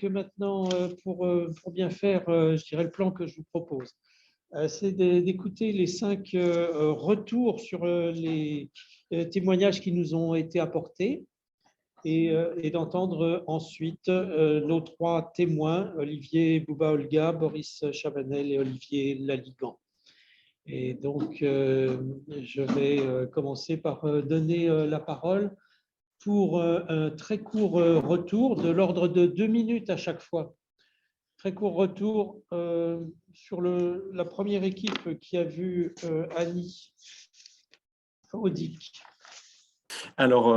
maintenant, pour bien faire, je dirais, le plan que je vous propose, c'est d'écouter les 5 retours sur les témoignages qui nous ont été apportés et d'entendre ensuite nos 3 témoins, Olivier Bouba-Olga, Boris Chavanel et Olivier Laligan. Et donc, je vais commencer par donner la parole pour un très court retour de l'ordre de 2 minutes à chaque fois. Très court retour sur la première équipe qui a vu Annie Audic. Alors,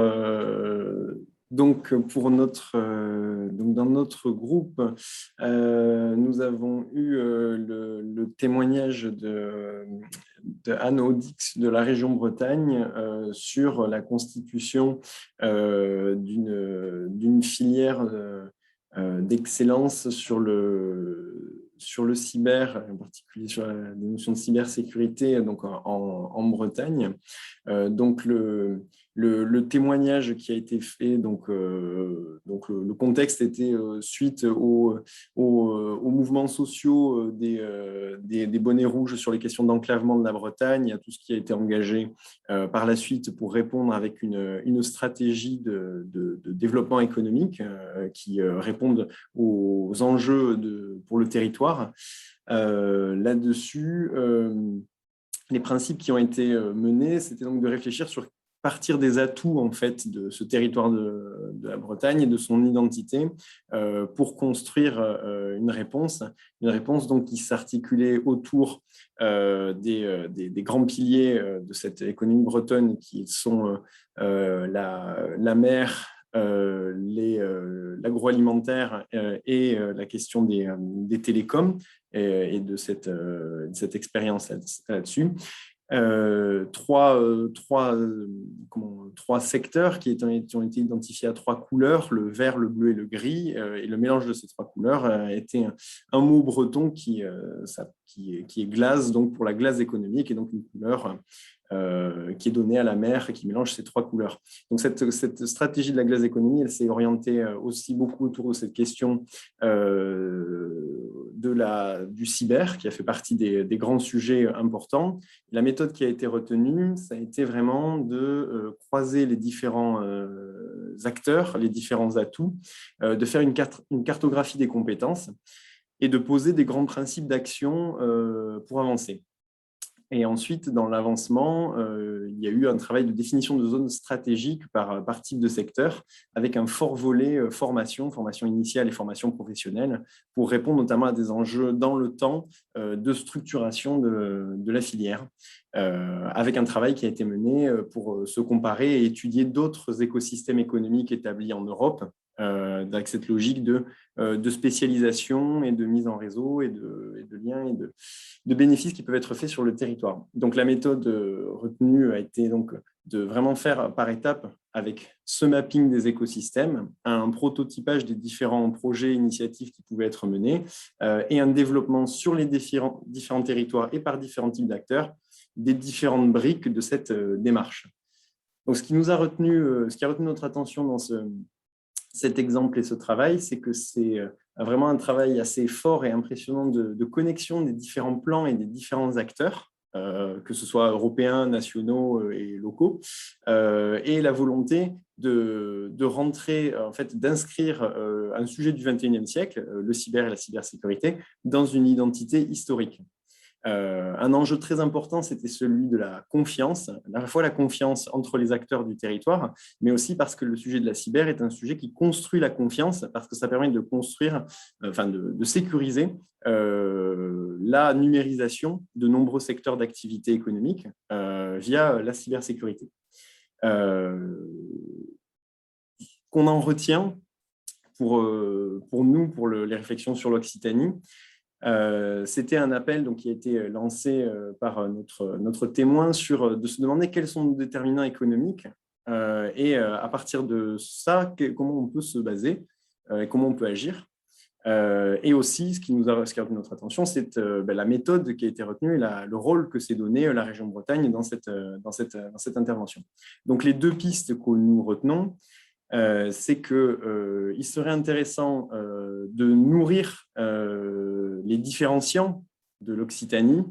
donc pour dans notre groupe, nous avons eu le témoignage de Anne Audix de la région Bretagne sur la constitution d'une filière d'excellence sur le cyber, en particulier sur les notions de cybersécurité donc en Bretagne. Donc le témoignage qui a été fait, donc le contexte était suite aux mouvements sociaux des bonnets rouges sur les questions d'enclavement de la Bretagne, à tout ce qui a été engagé par la suite pour répondre avec une stratégie de développement économique qui répondent aux enjeux pour le territoire. Là-dessus, les principes qui ont été menés, c'était donc de réfléchir sur partir des atouts en fait de ce territoire de la Bretagne et de son identité pour construire une réponse donc qui s'articulait autour des grands piliers de cette économie bretonne qui sont la mer, l'agroalimentaire et la question des télécoms et de cette expérience là-dessus. Trois secteurs qui ont été identifiés à 3 couleurs, le vert, le bleu et le gris. Et le mélange de ces 3 couleurs a été un mot breton qui est glace, donc pour la glace économique, et donc une couleur qui est donnée à la mer et qui mélange ces 3 couleurs. Donc cette stratégie de la glace économie, elle s'est orientée aussi beaucoup autour de cette question du cyber, qui a fait partie des grands sujets importants. La méthode qui a été retenue, ça a été vraiment de croiser les différents acteurs, les différents atouts, de faire une cartographie des compétences et de poser des grands principes d'action pour avancer. Et ensuite, dans l'avancement, il y a eu un travail de définition de zones stratégiques par type de secteur, avec un fort volet formation initiale et formation professionnelle, pour répondre notamment à des enjeux dans le temps de structuration de la filière, avec un travail qui a été mené pour se comparer et étudier d'autres écosystèmes économiques établis en Europe, avec cette logique de spécialisation et de mise en réseau et de liens et de bénéfices qui peuvent être faits sur le territoire. Donc la méthode retenue a été donc de vraiment faire par étapes avec ce mapping des écosystèmes, un prototypage des différents projets et initiatives qui pouvaient être menés et un développement sur les différents territoires et par différents types d'acteurs des différentes briques de cette démarche. Donc ce qui a retenu notre attention dans cet exemple et ce travail, c'est que c'est vraiment un travail assez fort et impressionnant de connexion des différents plans et des différents acteurs, que ce soit européens, nationaux et locaux, et la volonté de rentrer, en fait, d'inscrire un sujet du XXIe siècle, le cyber et la cybersécurité, dans une identité historique. Un enjeu très important, c'était celui de la confiance, à la fois la confiance entre les acteurs du territoire, mais aussi parce que le sujet de la cyber est un sujet qui construit la confiance, parce que ça permet de construire, de sécuriser la numérisation de nombreux secteurs d'activité économique via la cybersécurité. Qu'on en retient pour nous, pour les réflexions sur l'Occitanie, c'était un appel donc, qui a été lancé par notre témoin de se demander quels sont nos déterminants économiques et à partir de ça, comment on peut se baser et comment on peut agir. Et aussi, ce qui a retenu notre attention, c'est la méthode qui a été retenue et le rôle que s'est donné la région Bretagne dans cette intervention. Donc, les 2 pistes que nous retenons, c'est qu'il serait intéressant de nourrir les différenciants de l'Occitanie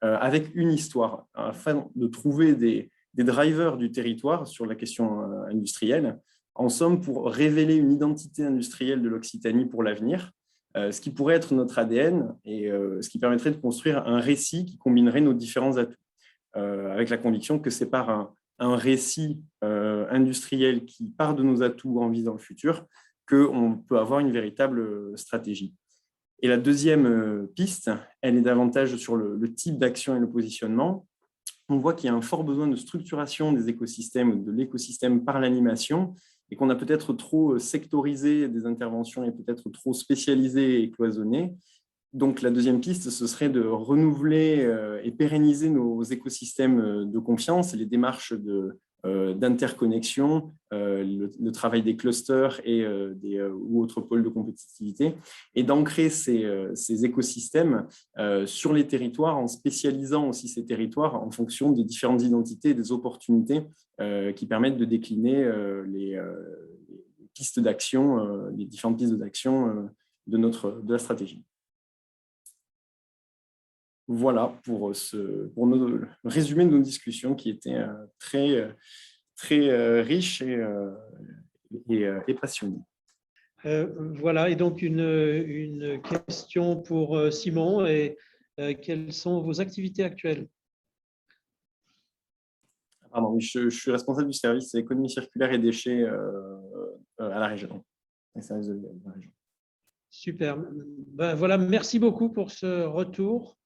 avec une histoire, afin de trouver des drivers du territoire sur la question industrielle, en somme pour révéler une identité industrielle de l'Occitanie pour l'avenir, ce qui pourrait être notre ADN et ce qui permettrait de construire un récit qui combinerait nos différents atouts, avec la conviction que c'est par un récit industriel qui part de nos atouts en visant le futur qu'on peut avoir une véritable stratégie. Et la deuxième piste, elle est davantage sur le type d'action et le positionnement. On voit qu'il y a un fort besoin de structuration des écosystèmes, de l'écosystème par l'animation, et qu'on a peut-être trop sectorisé des interventions et peut-être trop spécialisé et cloisonné. Donc, la deuxième piste, ce serait de renouveler et pérenniser nos écosystèmes de confiance et les démarches d'interconnexion, le travail des clusters et ou autres pôles de compétitivité, et d'ancrer ces écosystèmes sur les territoires en spécialisant aussi ces territoires en fonction des différentes identités et des opportunités qui permettent de décliner les pistes d'action, les différentes pistes d'action de la stratégie. Voilà pour le résumé de nos discussions qui étaient très riches et passionnées. Voilà, et donc une question pour Simon. Quelles sont vos activités actuelles? Pardon, je suis responsable du service économie circulaire et déchets à la région. La région. Super. Ben, voilà, merci beaucoup pour ce retour.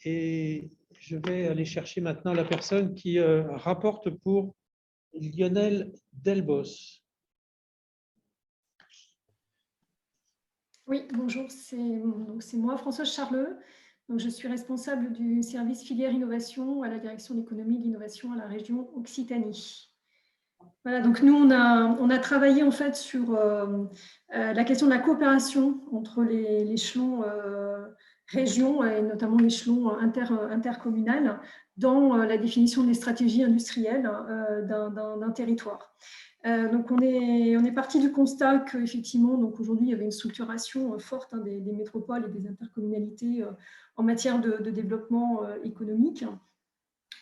Et je vais aller chercher maintenant la personne qui rapporte pour Lionel Delbos. Oui, bonjour, c'est moi, Françoise Charleux. Donc, je suis responsable du service filière innovation à la direction d'économie et d'innovation à la région Occitanie. Voilà, donc nous, on a travaillé en fait sur la question de la coopération entre l'échelon région et notamment l'échelon intercommunal dans la définition des stratégies industrielles d'un territoire. Donc on est parti du constat qu'effectivement, aujourd'hui, il y avait une structuration forte des métropoles et des intercommunalités en matière de développement économique,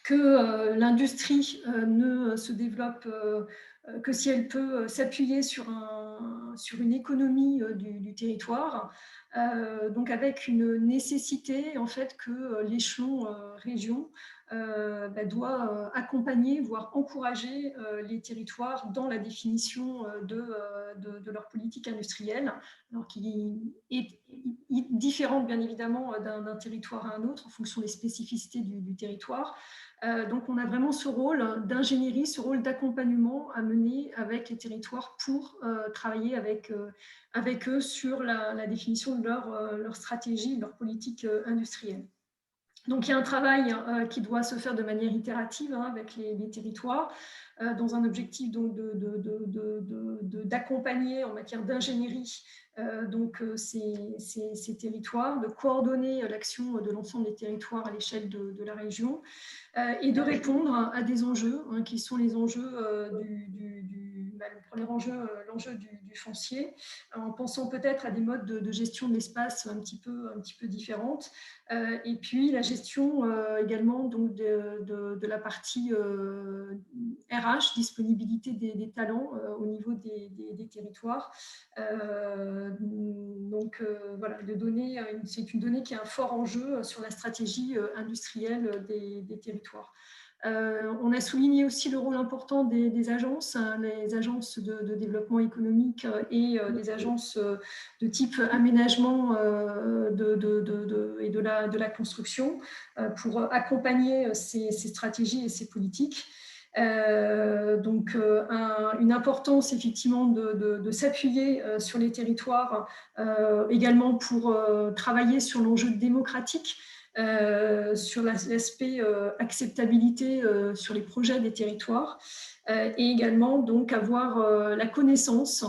que l'industrie ne se développe que si elle peut s'appuyer sur une économie du territoire, donc avec une nécessité en fait que l'échelon région doit accompagner, voire encourager les territoires dans la définition de leur politique industrielle, alors qui est différente bien évidemment d'un territoire à un autre en fonction des spécificités du territoire. Donc, on a vraiment ce rôle d'ingénierie, ce rôle d'accompagnement à mener avec les territoires pour travailler avec eux sur la définition de leur stratégie, de leur politique industrielle. Donc, il y a un travail qui doit se faire de manière itérative avec les territoires, dans un objectif d'accompagner en matière d'ingénierie ces territoires, de coordonner l'action de l'ensemble des territoires à l'échelle de la région, et de répondre à des enjeux qui sont les enjeux le premier enjeu, l'enjeu du foncier, en pensant peut-être à des modes de gestion de l'espace un petit peu différentes, et puis la gestion également donc de la partie RH, disponibilité des talents au niveau des territoires. Voilà, c'est une donnée qui a un fort enjeu sur la stratégie industrielle des territoires. On a souligné aussi le rôle important des agences, les agences de développement économique et des agences de type aménagement et de la construction pour accompagner ces stratégies et ces politiques. Une importance effectivement de s'appuyer sur les territoires, également pour travailler sur l'enjeu démocratique, sur l'aspect acceptabilité sur les projets des territoires, et également donc avoir la connaissance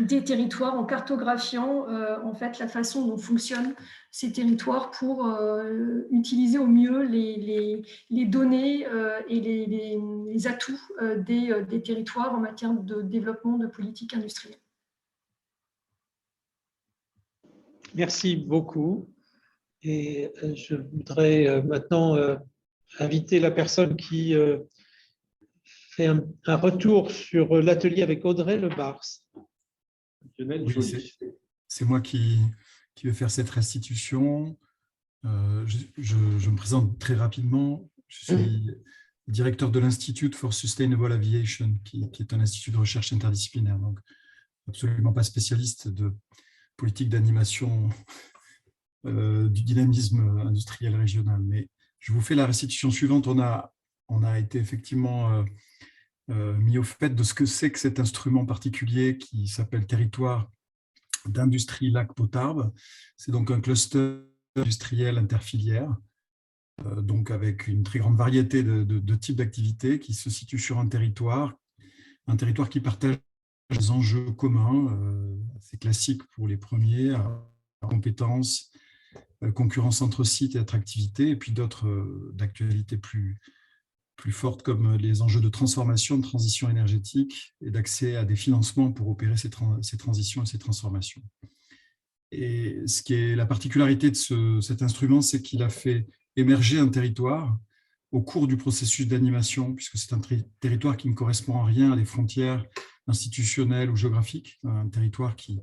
des territoires en cartographiant en fait la façon dont fonctionnent ces territoires pour utiliser au mieux les données et les atouts des territoires en matière de développement de politique industrielle. Merci beaucoup. Et je voudrais maintenant inviter la personne qui fait un retour sur l'atelier avec Audrey Lebars. Oui, c'est moi qui vais faire cette restitution. Je me présente très rapidement. Je suis directeur de l'Institute for Sustainable Aviation, qui est un institut de recherche interdisciplinaire, donc absolument pas spécialiste de politique d'animation du dynamisme industriel régional. Mais je vous fais la restitution suivante. On a été effectivement mis au fait de ce que c'est que cet instrument particulier qui s'appelle Territoire d'industrie Lac-Potarbes. C'est donc un cluster industriel interfilière, donc avec une très grande variété de types d'activités qui se situent sur un territoire qui partage des enjeux communs, assez classiques pour les premiers, compétences, concurrence entre sites et attractivité, et puis d'autres d'actualité plus fortes comme les enjeux de transformation, de transition énergétique et d'accès à des financements pour opérer ces transitions et ces transformations. Et ce qui est la particularité de cet instrument, c'est qu'il a fait émerger un territoire au cours du processus d'animation, puisque c'est un territoire qui ne correspond à rien à des frontières institutionnelles ou géographiques, un territoire qui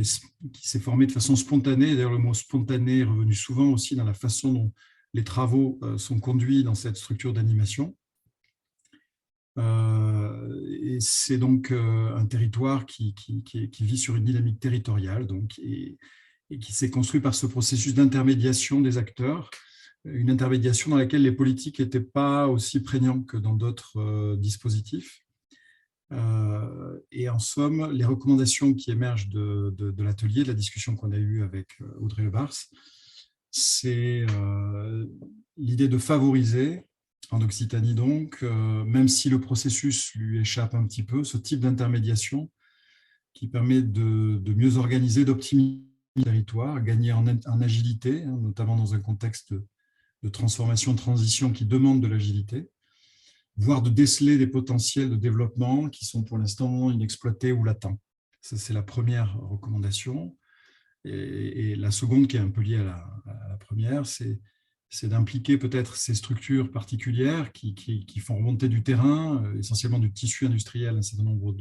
s'est formé de façon spontanée. D'ailleurs, le mot spontané est revenu souvent aussi dans la façon dont les travaux sont conduits dans cette structure d'animation. Et c'est donc un territoire qui vit sur une dynamique territoriale donc, et qui s'est construit par ce processus d'intermédiation des acteurs, une intermédiation dans laquelle les politiques n'étaient pas aussi prégnants que dans d'autres dispositifs. Et en somme, les recommandations qui émergent de l'atelier, de la discussion qu'on a eue avec Audrey Lebars, c'est l'idée de favoriser, en Occitanie donc, même si le processus lui échappe un petit peu, ce type d'intermédiation qui permet de mieux organiser, d'optimiser le territoire, gagner en agilité, notamment dans un contexte de transformation, de transition qui demande de l'agilité, voire de déceler des potentiels de développement qui sont pour l'instant inexploités ou latents. Ça, c'est la première recommandation. Et la seconde, qui est un peu liée à la première, c'est d'impliquer peut-être ces structures particulières qui font remonter du terrain, essentiellement du tissu industriel, un certain nombre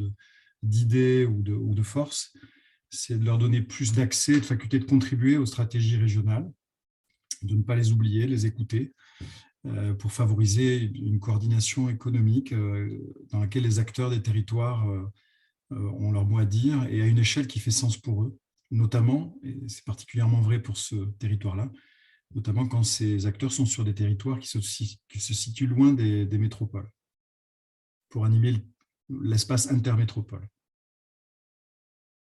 d'idées ou de forces. C'est de leur donner plus d'accès, de faculté de contribuer aux stratégies régionales, de ne pas les oublier, les écouter, pour favoriser une coordination économique dans laquelle les acteurs des territoires ont leur mot à dire et à une échelle qui fait sens pour eux, notamment, et c'est particulièrement vrai pour ce territoire-là, notamment quand ces acteurs sont sur des territoires qui se situent loin des métropoles, pour animer l'espace intermétropole.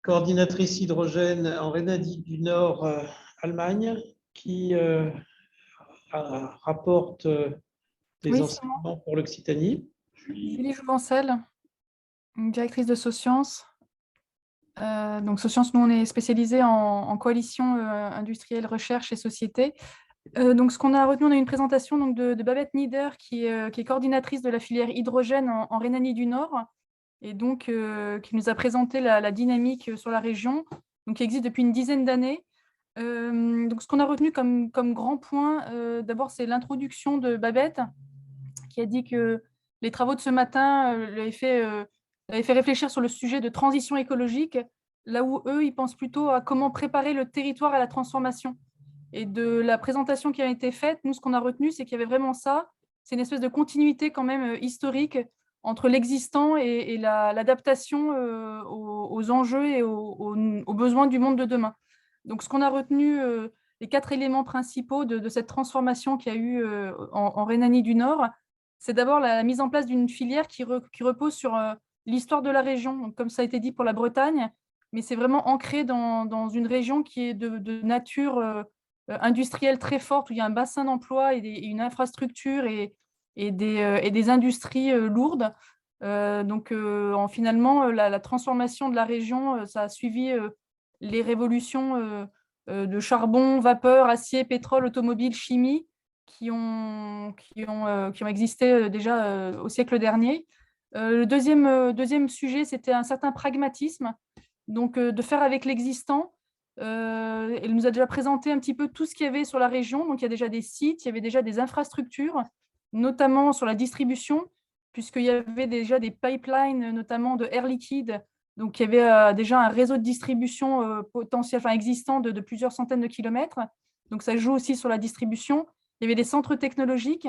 Coordinatrice hydrogène en Rhénanie du Nord, Allemagne, qui rapporte des enseignements pour l'Occitanie. Julie Jouvencel, directrice de SoSciences. Donc SoSciences, nous on est spécialisé en coalition industrielle, recherche et société. Donc ce qu'on a retenu, on a une présentation donc, de Babette Nieder qui est coordinatrice de la filière hydrogène en Rhénanie du Nord et donc qui nous a présenté la dynamique sur la région, donc qui existe depuis une dizaine d'années. Donc ce qu'on a retenu comme grand point, d'abord c'est l'introduction de Babette qui a dit que les travaux de ce matin l'avaient fait réfléchir sur le sujet de transition écologique, là où eux, ils pensent plutôt à comment préparer le territoire à la transformation. Et de la présentation qui a été faite, nous, ce qu'on a retenu, c'est qu'il y avait vraiment ça. C'est une espèce de continuité quand même historique entre l'existant et l'adaptation aux enjeux et aux besoins du monde de demain. Donc, ce qu'on a retenu, les 4 éléments principaux de cette transformation qu'il y a eu en Rhénanie du Nord, c'est d'abord la mise en place d'une filière qui repose sur l'histoire de la région, donc, comme ça a été dit pour la Bretagne, mais c'est vraiment ancré dans une région qui est de nature industrielle très forte, où il y a un bassin d'emploi et une infrastructure et des industries lourdes. Finalement, la transformation de la région, ça a suivi les révolutions de charbon, vapeur, acier, pétrole, automobile, chimie qui ont existé déjà au siècle dernier. Le deuxième sujet, c'était un certain pragmatisme, donc de faire avec l'existant. Elle nous a déjà présenté un petit peu tout ce qu'il y avait sur la région. Donc, il y a déjà des sites, il y avait déjà des infrastructures, notamment sur la distribution, puisqu'il y avait déjà des pipelines, notamment de Air Liquide. Donc, il y avait déjà un réseau de distribution potentiel, existant de plusieurs centaines de kilomètres. Donc, ça joue aussi sur la distribution. Il y avait des centres technologiques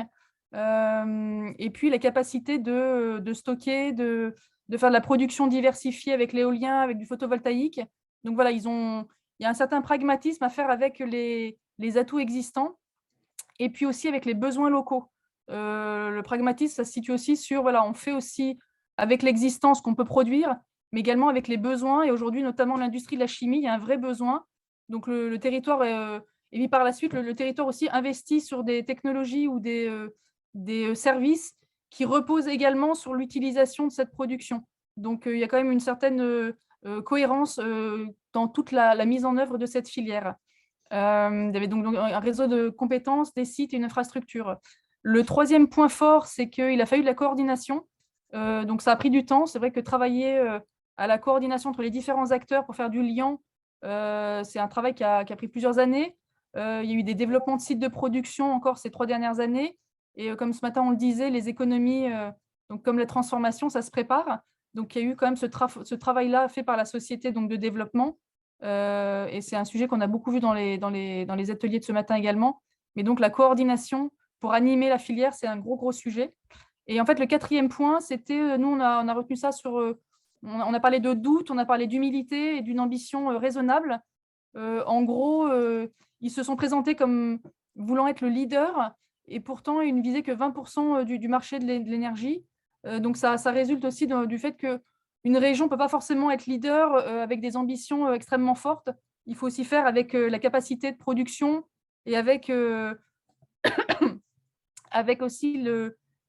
et puis la capacité de stocker, de faire de la production diversifiée avec l'éolien, avec du photovoltaïque. Donc, voilà, il y a un certain pragmatisme à faire avec les atouts existants et puis aussi avec les besoins locaux. Le pragmatisme, ça se situe aussi sur, voilà, on fait aussi avec l'existant ce qu'on peut produire, mais également avec les besoins. Et aujourd'hui, notamment l'industrie de la chimie, il y a un vrai besoin. Donc, le territoire, et puis par la suite, le territoire aussi investit sur des technologies ou des services qui reposent également sur l'utilisation de cette production. Donc, il y a quand même une certaine cohérence dans toute la mise en œuvre de cette filière. Il y avait donc un réseau de compétences, des sites et une infrastructure. Le troisième point fort, c'est qu'il a fallu de la coordination. Donc, ça a pris du temps. C'est vrai que travailler à la coordination entre les différents acteurs pour faire du lien, c'est un travail qui a pris plusieurs années. Il y a eu des développements de sites de production encore ces 3 dernières années. Et comme ce matin, on le disait, les économies, donc comme la transformation, ça se prépare. Donc, il y a eu quand même ce travail-là fait par la société donc, de développement. Et c'est un sujet qu'on a beaucoup vu dans les ateliers de ce matin également. Mais donc, la coordination pour animer la filière, c'est un gros sujet. Et en fait, le quatrième point, c'était, nous, on a retenu ça sur… on a parlé de doute, on a parlé d'humilité et d'une ambition raisonnable. En gros, ils se sont présentés comme voulant être le leader et pourtant, ils ne visaient que 20% du marché de l'énergie. Donc, ça résulte aussi du fait qu'une région ne peut pas forcément être leader avec des ambitions extrêmement fortes. Il faut aussi faire avec la capacité de production et avec aussi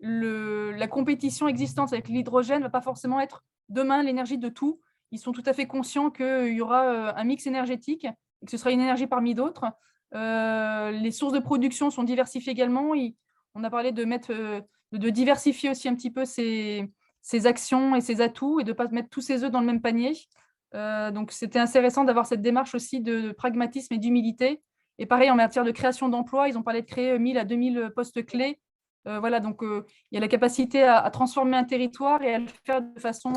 la compétition existante avec l'hydrogène ne va pas forcément être demain l'énergie de tout. Ils sont tout à fait conscients qu'il y aura un mix énergétique et que ce sera une énergie parmi d'autres. Les sources de production sont diversifiées également. On a parlé de diversifier aussi un petit peu ses actions et ses atouts et de ne pas mettre tous ses œufs dans le même panier. Donc, c'était intéressant d'avoir cette démarche aussi de pragmatisme et d'humilité. Et pareil, en matière de création d'emplois, ils ont parlé de créer 1000 à 2000 postes clés. Voilà, donc il y a la capacité à transformer un territoire et à le faire de façon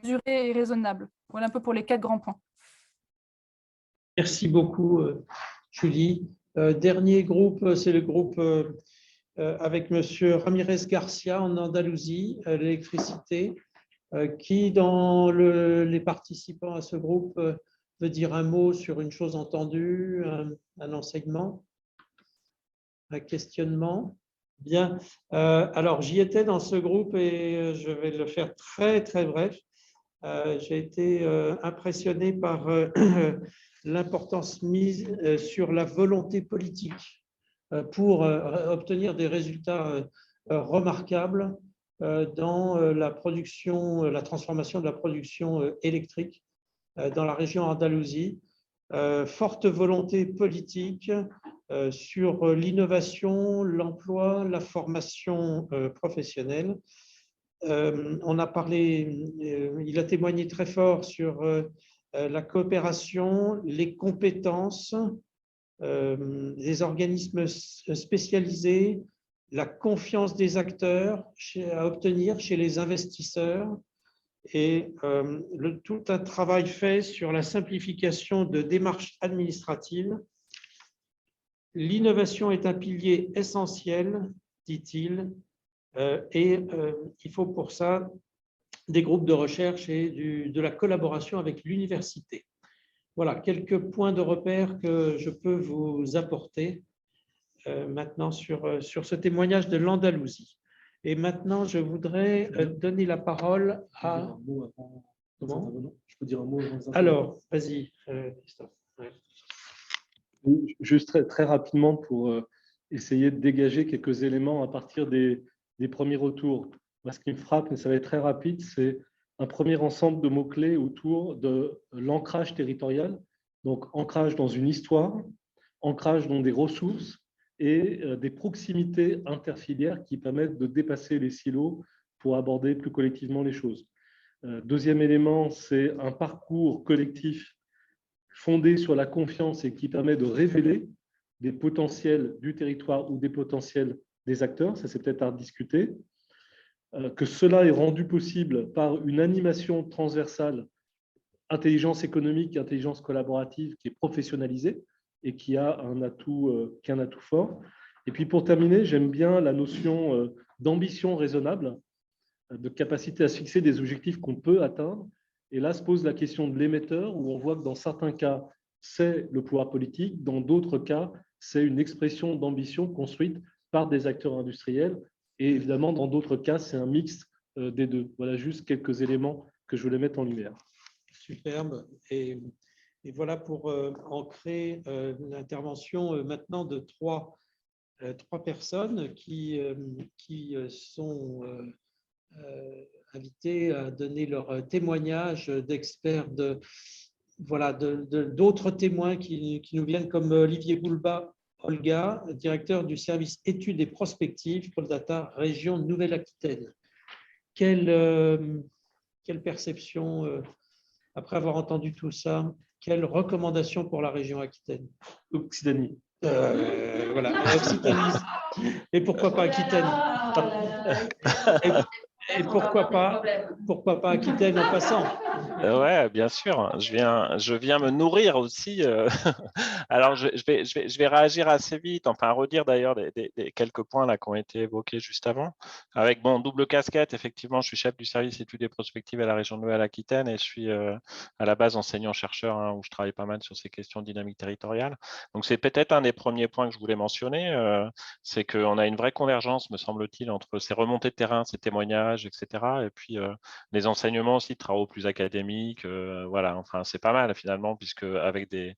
mesurée et raisonnable. Voilà un peu pour les 4 grands points. Merci beaucoup, Julie. Dernier groupe, c'est le groupe avec M. Ramirez Garcia en Andalousie, l'électricité, qui, dans les participants à ce groupe, veut dire un mot sur une chose entendue, un enseignement, un questionnement. Bien. Alors, j'y étais dans ce groupe et je vais le faire très bref. J'ai été impressionné par l'importance mise sur la volonté politique pour obtenir des résultats remarquables dans la production, la transformation de la production électrique dans la région Andalousie. Forte volonté politique sur l'innovation, l'emploi, la formation professionnelle. On a parlé, il a témoigné très fort sur la coopération, les compétences, les organismes spécialisés, la confiance des acteurs à obtenir chez les investisseurs et tout un travail fait sur la simplification de démarches administratives. L'innovation est un pilier essentiel, dit-il, et il faut pour ça des groupes de recherche et de la collaboration avec l'université. Voilà quelques points de repère que je peux vous apporter maintenant sur ce témoignage de l'Andalousie. Et maintenant, je voudrais donner la parole à… Comment ? Je peux dire un mot avant. Alors, vas-y, Christophe. Ouais. Juste très rapidement pour essayer de dégager quelques éléments à partir des premiers retours. Moi, ce qui me frappe, et ça va être très rapide, c'est un premier ensemble de mots-clés autour de l'ancrage territorial. Donc, ancrage dans une histoire, ancrage dans des ressources et des proximités interfilières qui permettent de dépasser les silos pour aborder plus collectivement les choses. Deuxième élément, c'est un parcours collectif fondé sur la confiance et qui permet de révéler des potentiels du territoire ou des potentiels des acteurs. Ça, c'est peut-être à discuter. Que cela est rendu possible par une animation transversale, intelligence économique, intelligence collaborative qui est professionnalisée et qui a un atout fort. Et puis pour terminer, j'aime bien la notion d'ambition raisonnable, de capacité à se fixer des objectifs qu'on peut atteindre. Et là se pose la question de l'émetteur, où on voit que dans certains cas, c'est le pouvoir politique, dans d'autres cas, c'est une expression d'ambition construite par des acteurs industriels. Et évidemment, dans d'autres cas, c'est un mix des deux. Voilà juste quelques éléments que je voulais mettre en lumière. Superbe. Et voilà pour ancrer l'intervention maintenant de trois personnes qui sont invités à donner leur témoignage d'experts, d'autres témoins qui nous viennent, comme Olivier Boulba, Olga, directeur du service études et prospectives pour le Data Région Nouvelle-Aquitaine. Quelle perception, après avoir entendu tout ça, quelle recommandation pour la région Aquitaine? Occitanie. Voilà, Occitanie. Et pourquoi pas Aquitaine? Et pourquoi pas Aquitaine en passant? Ouais, bien sûr. Je viens me nourrir aussi. Alors, je vais réagir assez vite, enfin redire d'ailleurs des quelques points là qui ont été évoqués juste avant. Avec mon double casquette, effectivement, je suis chef du service études et prospectives à la région Nouvelle-Aquitaine et je suis à la base enseignant-chercheur où je travaille pas mal sur ces questions de dynamique territoriale. Donc, c'est peut-être un des premiers points que je voulais mentionner, c'est qu'on a une vraie convergence, me semble-t-il, entre ces remontées de terrain, ces témoignages, etc. Et puis les enseignements aussi de travaux plus académiques, voilà, enfin c'est pas mal finalement, puisque avec des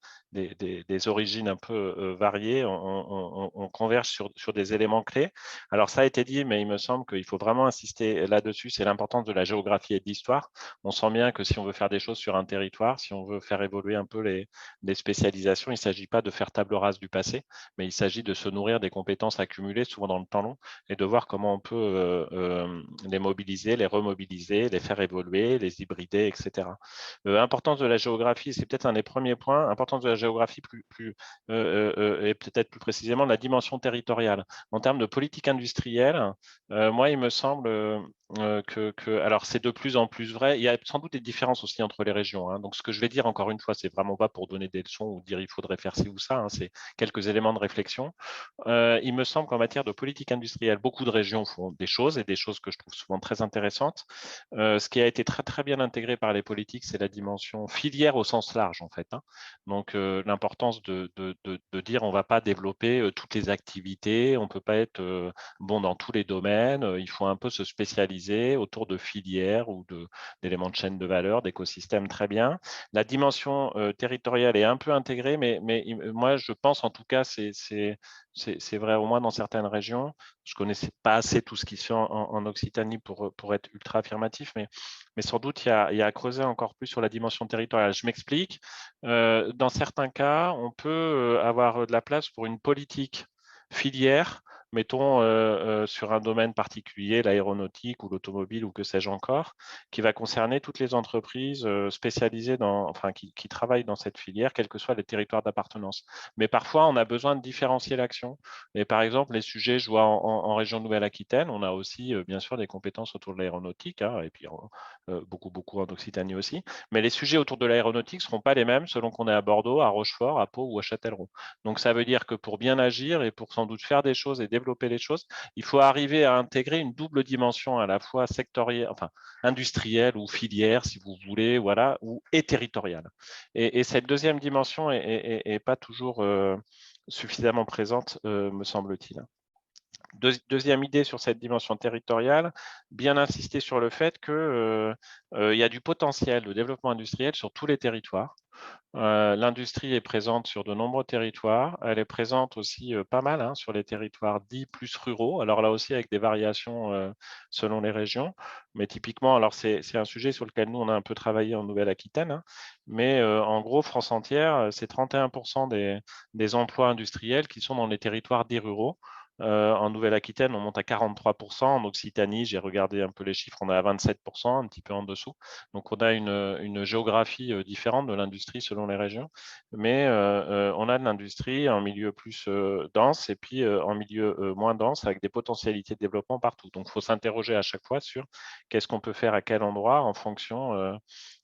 origines un peu variées, on converge sur des éléments clés. Alors ça a été dit, mais il me semble qu'il faut vraiment insister là-dessus, c'est l'importance de la géographie et de l'histoire. On sent bien que si on veut faire des choses sur un territoire, si on veut faire évoluer un peu les spécialisations, il ne s'agit pas de faire table rase du passé, mais il s'agit de se nourrir des compétences accumulées, souvent dans le temps long, et de voir comment on peut les mobiliser, les remobiliser, les faire évoluer, les hybrider, etc. Importance de la géographie, c'est peut-être un des premiers points, importance de la géographie et peut-être plus précisément de la dimension territoriale. En termes de politique industrielle, moi, il me semble alors c'est de plus en plus vrai. Il y a sans doute des différences aussi entre les régions. Donc, ce que je vais dire, encore une fois, c'est vraiment pas pour donner des leçons ou dire il faudrait faire ci ou ça. C'est quelques éléments de réflexion. Il me semble qu'en matière de politique industrielle, beaucoup de régions font des choses et des choses que je trouve souvent très intéressantes. Ce qui a été très, très bien intégré par les politiques, c'est la dimension filière au sens large, en fait. Donc, l'importance de dire on ne va pas développer toutes les activités, on ne peut pas être bon dans tous les domaines, il faut un peu se spécialiser autour de filières ou d'éléments de chaîne de valeur, d'écosystèmes, très bien. La dimension territoriale est un peu intégrée, mais moi, je pense en tout cas, c'est vrai au moins dans certaines régions. Je ne connaissais pas assez tout ce qui se fait en Occitanie pour être ultra affirmatif, mais sans doute, il y a à creuser encore plus sur la dimension territoriale. Je m'explique. Dans certains cas, on peut avoir de la place pour une politique filière, mettons sur un domaine particulier, l'aéronautique ou l'automobile ou que sais-je encore, qui va concerner toutes les entreprises spécialisées qui travaillent dans cette filière, quels que soient les territoires d'appartenance. Mais parfois, on a besoin de différencier l'action. Et par exemple, les sujets, je vois en région Nouvelle-Aquitaine, on a aussi bien sûr des compétences autour de l'aéronautique, et puis beaucoup en Occitanie aussi. Mais les sujets autour de l'aéronautique ne seront pas les mêmes selon qu'on est à Bordeaux, à Rochefort, à Pau ou à Châtellerault. Donc, ça veut dire que pour bien agir et pour sans doute faire des choses et développer les choses, il faut arriver à intégrer une double dimension à la fois sectorielle, industrielle ou filière, si vous voulez, voilà, et territoriale. Et cette deuxième dimension n'est pas toujours suffisamment présente, me semble-t-il. Deuxième idée sur cette dimension territoriale, bien insister sur le fait qu'il y a du potentiel de développement industriel sur tous les territoires. L'industrie est présente sur de nombreux territoires. Elle est présente aussi pas mal hein, sur les territoires dits plus ruraux. Alors là aussi avec des variations selon les régions. Mais typiquement, alors c'est un sujet sur lequel nous, on a un peu travaillé en Nouvelle-Aquitaine. Hein, mais en gros, France entière, c'est 31% des emplois industriels qui sont dans les territoires dits ruraux. En Nouvelle-Aquitaine, on monte à 43%. En Occitanie, j'ai regardé un peu les chiffres, on est à 27%, un petit peu en dessous. Donc, on a une géographie différente de l'industrie selon les régions. Mais on a de l'industrie en milieu plus dense et puis en milieu moins dense avec des potentialités de développement partout. Donc, il faut s'interroger à chaque fois sur qu'est-ce qu'on peut faire à quel endroit en fonction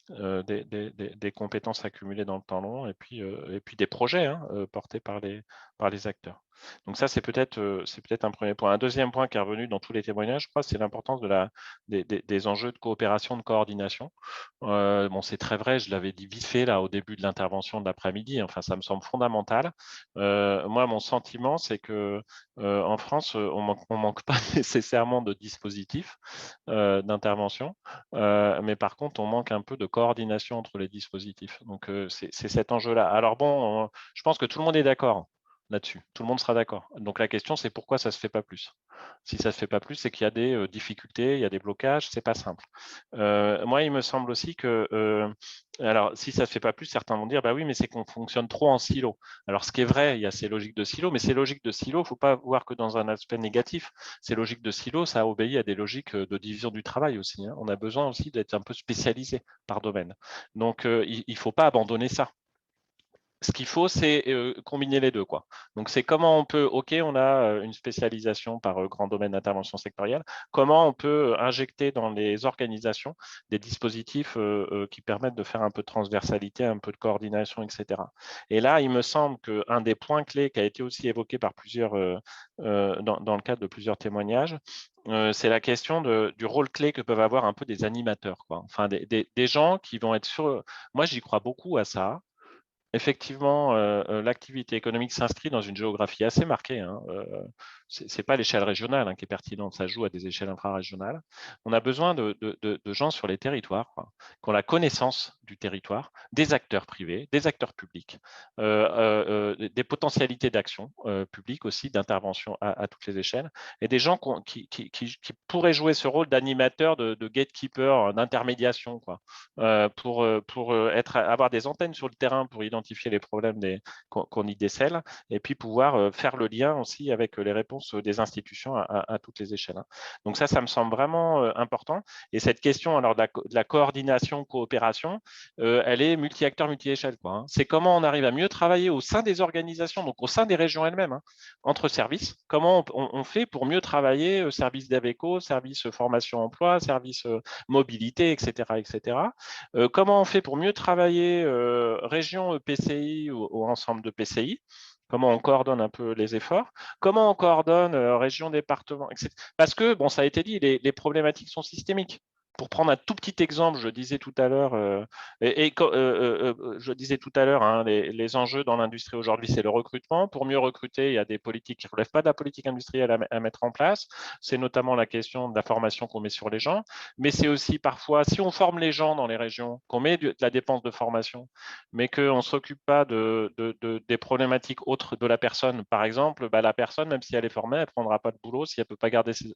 des compétences accumulées dans le temps long et puis des projets hein, portés par les acteurs. Donc ça, c'est peut-être un premier point. Un deuxième point qui est revenu dans tous les témoignages, je crois, c'est l'importance des enjeux de coopération, de coordination. Bon, c'est très vrai, je l'avais dit vite fait là au début de l'intervention de l'après-midi. Enfin, ça me semble fondamental. Moi, mon sentiment, c'est que en France, on manque pas nécessairement de dispositifs d'intervention, mais par contre, on manque un peu de coordination entre les dispositifs. Donc, c'est cet enjeu-là. Alors bon, je pense que tout le monde est d'accord là-dessus. Tout le monde sera d'accord. Donc la question, c'est pourquoi ça ne se fait pas plus. Si ça ne se fait pas plus, c'est qu'il y a des difficultés, il y a des blocages, c'est pas simple. Moi, il me semble aussi que, alors si ça ne se fait pas plus, certains vont dire, bah oui, mais c'est qu'on fonctionne trop en silo. Alors ce qui est vrai, il y a ces logiques de silo, mais ces logiques de silo, il ne faut pas voir que dans un aspect négatif. Ces logiques de silo, ça obéit à des logiques de division du travail aussi. Hein. On a besoin aussi d'être un peu spécialisé par domaine. Donc il ne faut pas abandonner ça. Ce qu'il faut, c'est combiner les deux, quoi. Donc, c'est comment on peut, OK, on a une spécialisation par grand domaine d'intervention sectorielle, comment on peut injecter dans les organisations des dispositifs qui permettent de faire un peu de transversalité, un peu de coordination, etc. Et là, il me semble qu'un des points clés qui a été aussi évoqué par plusieurs, dans le cadre de plusieurs témoignages, c'est la question du rôle clé que peuvent avoir un peu des animateurs, quoi. Enfin, des gens qui vont être sur... Moi, j'y crois beaucoup à ça. Effectivement, l'activité économique s'inscrit dans une géographie assez marquée. Hein. Ce n'est pas l'échelle régionale hein, qui est pertinente, ça joue à des échelles infrarégionales. On a besoin de gens sur les territoires, quoi, qui ont la connaissance du territoire, des acteurs privés, des acteurs publics, des potentialités d'action publique aussi, d'intervention à toutes les échelles, et des gens qui pourraient jouer ce rôle d'animateur, de gatekeeper, d'intermédiation, quoi, pour avoir des antennes sur le terrain pour identifier les problèmes qu'on y décèle et puis pouvoir faire le lien aussi avec les réponses des institutions à toutes les échelles. Hein. Donc ça me semble vraiment important. Et cette question alors de la coordination, coopération, elle est multi-acteur, multi-échelle. Hein. C'est comment on arrive à mieux travailler au sein des organisations, donc au sein des régions elles-mêmes, hein, entre services. Comment on fait pour mieux travailler service d'AVECO, service formation emploi, service mobilité, etc., etc. Comment on fait pour mieux travailler région, EPCI ou ensemble de PCI? Comment on coordonne un peu les efforts? Comment on coordonne région, département, etc. Parce que, bon, ça a été dit, les problématiques sont systémiques. Pour prendre un tout petit exemple, je disais tout à l'heure, hein, les enjeux dans l'industrie aujourd'hui, c'est le recrutement. Pour mieux recruter, il y a des politiques qui ne relèvent pas de la politique industrielle à mettre en place. C'est notamment la question de la formation qu'on met sur les gens, mais c'est aussi parfois, si on forme les gens dans les régions, qu'on met de la dépense de formation, mais qu'on ne s'occupe pas des problématiques autres de la personne. Par exemple, la personne, même si elle est formée, elle ne prendra pas de boulot si elle ne peut pas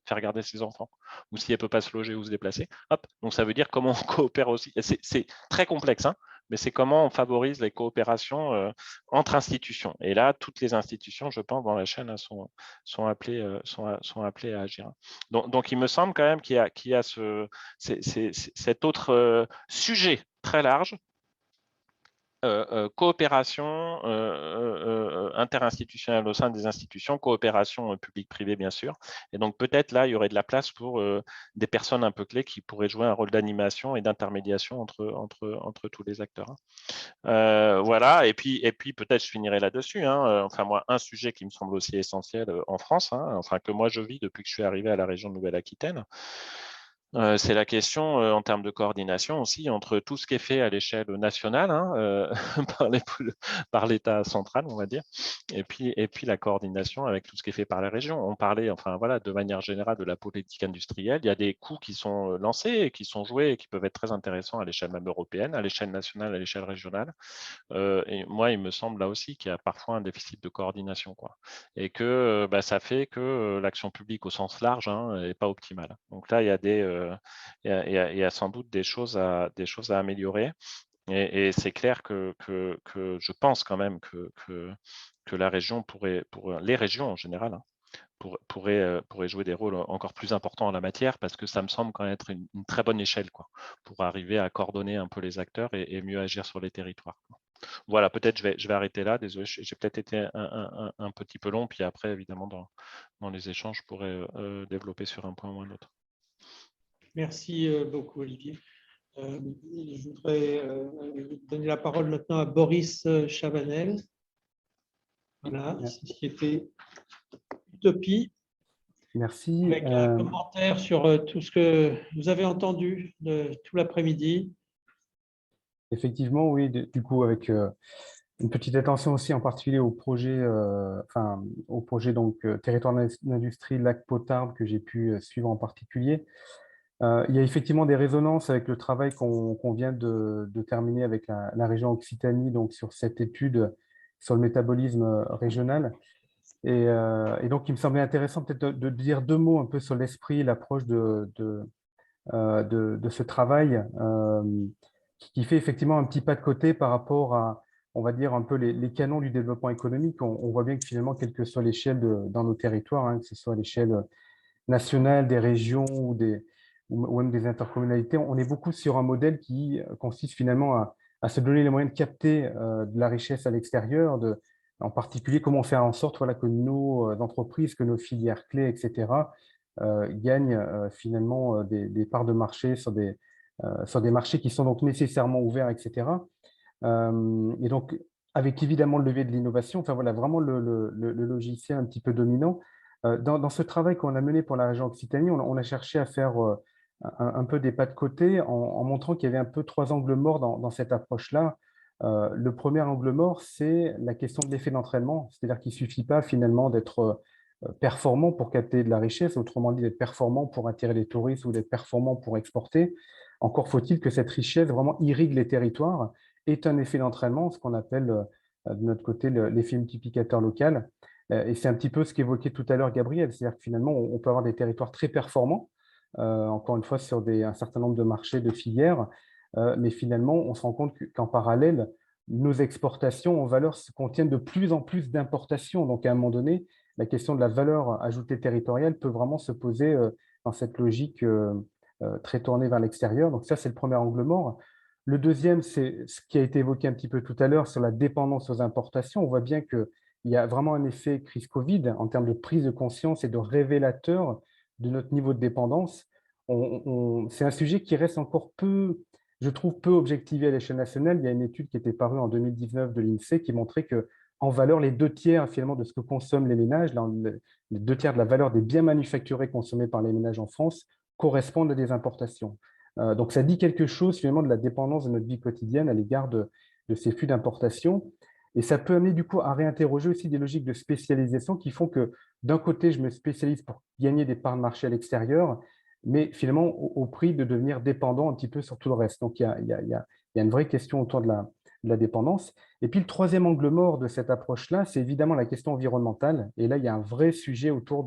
faire garder ses enfants ou si elle ne peut pas se loger ou se déplacer. Hop. Donc, ça veut dire comment on coopère aussi. C'est très complexe, hein, mais c'est comment on favorise les coopérations entre institutions. Et là, toutes les institutions, je pense, dans la chaîne hein, sont appelées à agir. Donc, il me semble quand même qu'il y a cet autre sujet très large, coopération interinstitutionnelle au sein des institutions, coopération publique-privée, bien sûr. Et donc, peut-être là, il y aurait de la place pour des personnes un peu clés qui pourraient jouer un rôle d'animation et d'intermédiation entre tous les acteurs. Voilà, et puis peut-être je finirai là-dessus. Hein. Enfin, moi, un sujet qui me semble aussi essentiel en France, hein, enfin que moi je vis depuis que je suis arrivé à la région de Nouvelle-Aquitaine, C'est la question en termes de coordination aussi entre tout ce qui est fait à l'échelle nationale, hein, par l'État central, on va dire, et puis la coordination avec tout ce qui est fait par les régions. On parlait, enfin voilà, de manière générale de la politique industrielle. Il y a des coûts qui sont lancés et qui sont joués et qui peuvent être très intéressants à l'échelle même européenne, à l'échelle nationale, à l'échelle régionale. Et moi, il me semble là aussi qu'il y a parfois un déficit de coordination, quoi, et que ça fait que l'action publique au sens large n'est pas optimale. Donc là, il y a il y a sans doute des choses à améliorer. Et c'est clair que je pense quand même que la région les régions en général, pourraient jouer des rôles encore plus importants en la matière, parce que ça me semble quand même être une très bonne échelle, quoi, pour arriver à coordonner un peu les acteurs et mieux agir sur les territoires, quoi. Voilà, peut-être je vais arrêter là. Désolé, j'ai peut-être été un petit peu long. Puis après, évidemment, dans les échanges, je pourrais développer sur un point ou un autre. Merci beaucoup, Olivier. Je voudrais donner la parole maintenant à Boris Chavanel. Voilà, Société Utopie. Merci. Avec un commentaire sur tout ce que vous avez entendu tout l'après-midi. Effectivement, oui, du coup, avec une petite attention aussi en particulier au projet, donc territoire d'industrie Lac-Potarde que j'ai pu suivre en particulier. Il y a effectivement des résonances avec le travail qu'on vient de terminer avec la région Occitanie, donc sur cette étude sur le métabolisme régional. Et donc, il me semblait intéressant peut-être de dire deux mots un peu sur l'esprit et l'approche de ce travail qui fait effectivement un petit pas de côté par rapport à, on va dire, un peu les canons du développement économique. On voit bien que finalement, quelle que soit l'échelle dans nos territoires, hein, que ce soit à l'échelle nationale, des régions ou même des intercommunalités, on est beaucoup sur un modèle qui consiste finalement à se donner les moyens de capter de la richesse à l'extérieur, en particulier comment faire en sorte, voilà, que nos entreprises, que nos filières clés, etc., gagnent finalement des parts de marché sur des marchés qui sont donc nécessairement ouverts, etc. Et donc, avec évidemment le levier de l'innovation, enfin voilà, vraiment le logiciel un petit peu dominant. Dans ce travail qu'on a mené pour la région Occitanie, on a cherché à faire un peu des pas de côté en montrant qu'il y avait un peu trois angles morts dans cette approche-là. Le premier angle mort, c'est la question de l'effet d'entraînement, c'est-à-dire qu'il ne suffit pas finalement d'être performant pour capter de la richesse, autrement dit d'être performant pour attirer les touristes ou d'être performant pour exporter. Encore faut-il que cette richesse vraiment irrigue les territoires, est un effet d'entraînement, ce qu'on appelle de notre côté l'effet multiplicateur local. Et c'est un petit peu ce qu'évoquait tout à l'heure Gabriel, c'est-à-dire que finalement, on peut avoir des territoires très performants, encore une fois sur un certain nombre de marchés, de filières, mais finalement, on se rend compte qu'en parallèle, nos exportations en valeur contiennent de plus en plus d'importations. Donc, à un moment donné, la question de la valeur ajoutée territoriale peut vraiment se poser dans cette logique très tournée vers l'extérieur. Donc, ça, c'est le premier angle mort. Le deuxième, c'est ce qui a été évoqué un petit peu tout à l'heure sur la dépendance aux importations. On voit bien qu'il y a vraiment un effet crise Covid en termes de prise de conscience et de révélateur de notre niveau de dépendance. C'est un sujet qui reste encore je trouve, peu objectivé à l'échelle nationale. Il y a une étude qui était parue en 2019 de l'INSEE qui montrait que, en valeur, les 2/3 finalement de ce que consomment les ménages, les 2/3 de la valeur des biens manufacturés consommés par les ménages en France correspondent à des importations. Donc, ça dit quelque chose finalement de la dépendance de notre vie quotidienne à l'égard de ces flux d'importation. Et ça peut amener du coup à réinterroger aussi des logiques de spécialisation qui font que d'un côté, je me spécialise pour gagner des parts de marché à l'extérieur, mais finalement au prix de devenir dépendant un petit peu sur tout le reste. Donc, il y a une vraie question autour de la dépendance. Et puis, le troisième angle mort de cette approche-là, c'est évidemment la question environnementale. Et là, il y a un vrai sujet autour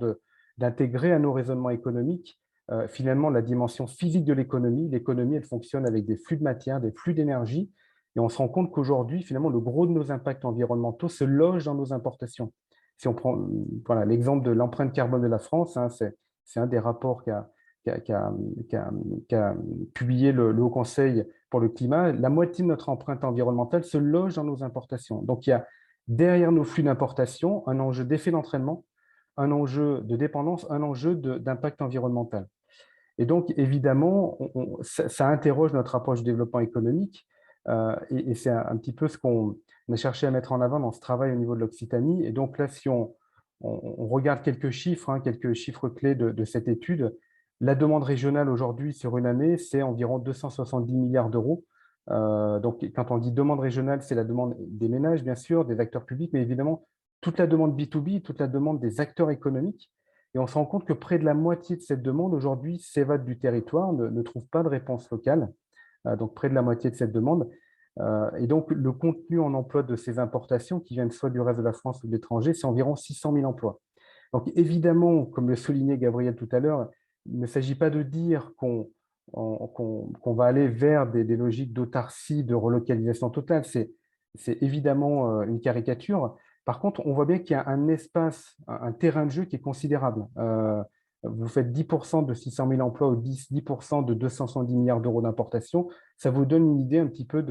d'intégrer à nos raisonnements économiques finalement la dimension physique de l'économie. L'économie, elle fonctionne avec des flux de matière, des flux d'énergie. Et on se rend compte qu'aujourd'hui, finalement, le gros de nos impacts environnementaux se loge dans nos importations. Si on prend voilà, l'exemple de l'empreinte carbone de la France, hein, c'est un des rapports qu'a publié le Haut Conseil pour le climat. La moitié de notre empreinte environnementale se loge dans nos importations. Donc, il y a derrière nos flux d'importation un enjeu d'effet d'entraînement, un enjeu de dépendance, un enjeu d'impact environnemental. Et donc, évidemment, ça interroge notre approche du développement économique et c'est un petit peu ce qu'on a cherché à mettre en avant dans ce travail au niveau de l'Occitanie. Et donc là, si on regarde quelques chiffres clés de cette étude, La demande régionale aujourd'hui sur une année, c'est environ 270 milliards d'euros. Donc, quand on dit demande régionale, c'est la demande des ménages, bien sûr, des acteurs publics, mais évidemment, toute la demande B2B, toute la demande des acteurs économiques. Et on se rend compte que près de la moitié de cette demande, aujourd'hui, s'évade du territoire, ne trouve pas de réponse locale. Donc, près de la moitié de cette demande. Et donc, le contenu en emploi de ces importations, qui viennent soit du reste de la France ou de l'étranger, c'est environ 600 000 emplois. Donc, évidemment, comme le soulignait Gabriel tout à l'heure, il ne s'agit pas de dire qu'on va aller vers des logiques d'autarcie, de relocalisation totale. C'est évidemment une caricature. Par contre, on voit bien qu'il y a un espace, un terrain de jeu qui est considérable. Vous faites 10% de 600 000 emplois ou 10% de 270 milliards d'euros d'importation. Ça vous donne une idée un petit peu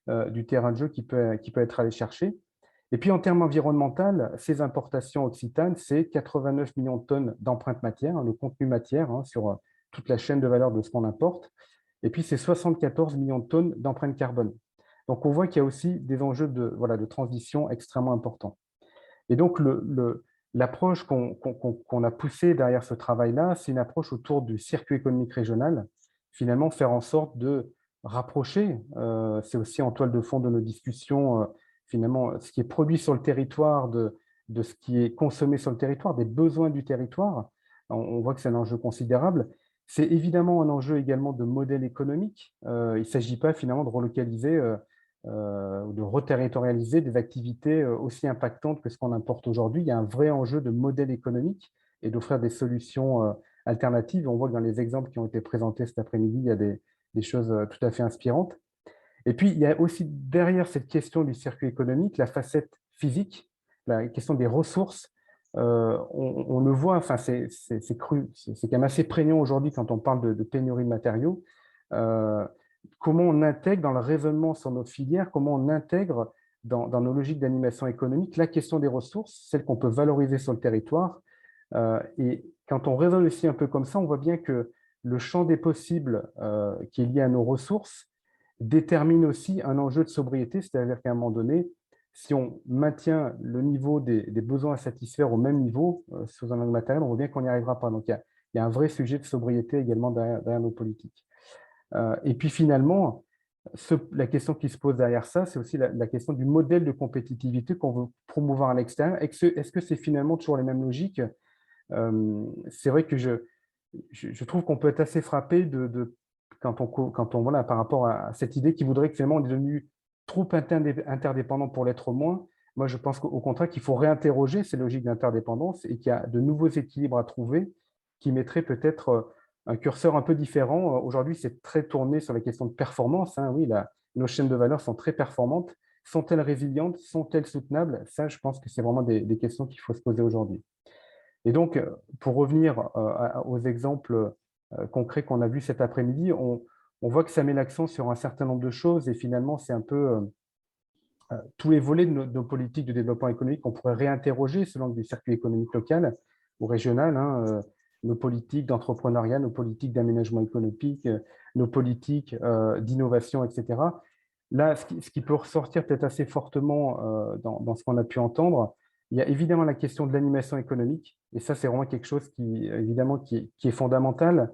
du terrain de jeu qui peut être allé chercher. Et puis, en termes environnementaux, ces importations occitanes, c'est 89 millions de tonnes d'empreintes matières, le contenu matière sur toute la chaîne de valeur de ce qu'on importe. Et puis, c'est 74 millions de tonnes d'empreintes carbone. Donc, on voit qu'il y a aussi des enjeux de transition extrêmement importants. Et donc, l'approche qu'on a poussée derrière ce travail-là, c'est une approche autour du circuit économique régional, finalement faire en sorte de rapprocher, c'est aussi en toile de fond de nos discussions, finalement, ce qui est produit sur le territoire de ce qui est consommé sur le territoire, des besoins du territoire. On voit que c'est un enjeu considérable. C'est évidemment un enjeu également de modèle économique. Il ne s'agit pas finalement de relocaliser ou de reterritorialiser des activités aussi impactantes que ce qu'on importe aujourd'hui. Il y a un vrai enjeu de modèle économique et d'offrir des solutions alternatives. On voit que dans les exemples qui ont été présentés cet après-midi, il y a des choses tout à fait inspirantes. Et puis, il y a aussi derrière cette question du circuit économique, la facette physique, la question des ressources. On le voit, enfin, c'est cru, c'est quand même assez prégnant aujourd'hui quand on parle de pénurie de matériaux. Comment on intègre dans le raisonnement sur notre filière, comment on intègre dans nos logiques d'animation économique la question des ressources, celle qu'on peut valoriser sur le territoire. Et quand on raisonne aussi un peu comme ça, on voit bien que le champ des possibles qui est lié à nos ressources détermine aussi un enjeu de sobriété, c'est-à-dire qu'à un moment donné, si on maintient le niveau des besoins à satisfaire au même niveau sous un angle matériel, on voit bien qu'on n'y arrivera pas. Donc, il y a un vrai sujet de sobriété également derrière nos politiques. Et puis finalement, la question qui se pose derrière ça, c'est aussi la question du modèle de compétitivité qu'on veut promouvoir à l'extérieur. Est-ce que c'est finalement toujours les mêmes logiques? C'est vrai que je trouve qu'on peut être assez frappé quand on voilà, par rapport à cette idée qui voudrait que finalement on est devenu trop interdépendant pour l'être moins. Moi, je pense qu'au contraire, qu'il faut réinterroger ces logiques d'interdépendance et qu'il y a de nouveaux équilibres à trouver qui mettraient peut-être un curseur un peu différent. Aujourd'hui, c'est très tourné sur la question de performance. Oui, nos chaînes de valeur sont très performantes. Sont-elles résilientes? Sont-elles soutenables? Ça, je pense que c'est vraiment des questions qu'il faut se poser aujourd'hui. Et donc, pour revenir aux exemples concrets qu'on a vus cet après-midi, on voit que ça met l'accent sur un certain nombre de choses et finalement, c'est un peu tous les volets de nos politiques de développement économique qu'on pourrait réinterroger selon du circuit économique local ou régional, nos politiques d'entrepreneuriat, nos politiques d'aménagement économique, nos politiques d'innovation, etc. Là, ce qui peut ressortir peut-être assez fortement dans ce qu'on a pu entendre, il y a évidemment la question de l'animation économique, et ça, c'est vraiment quelque chose qui est fondamental.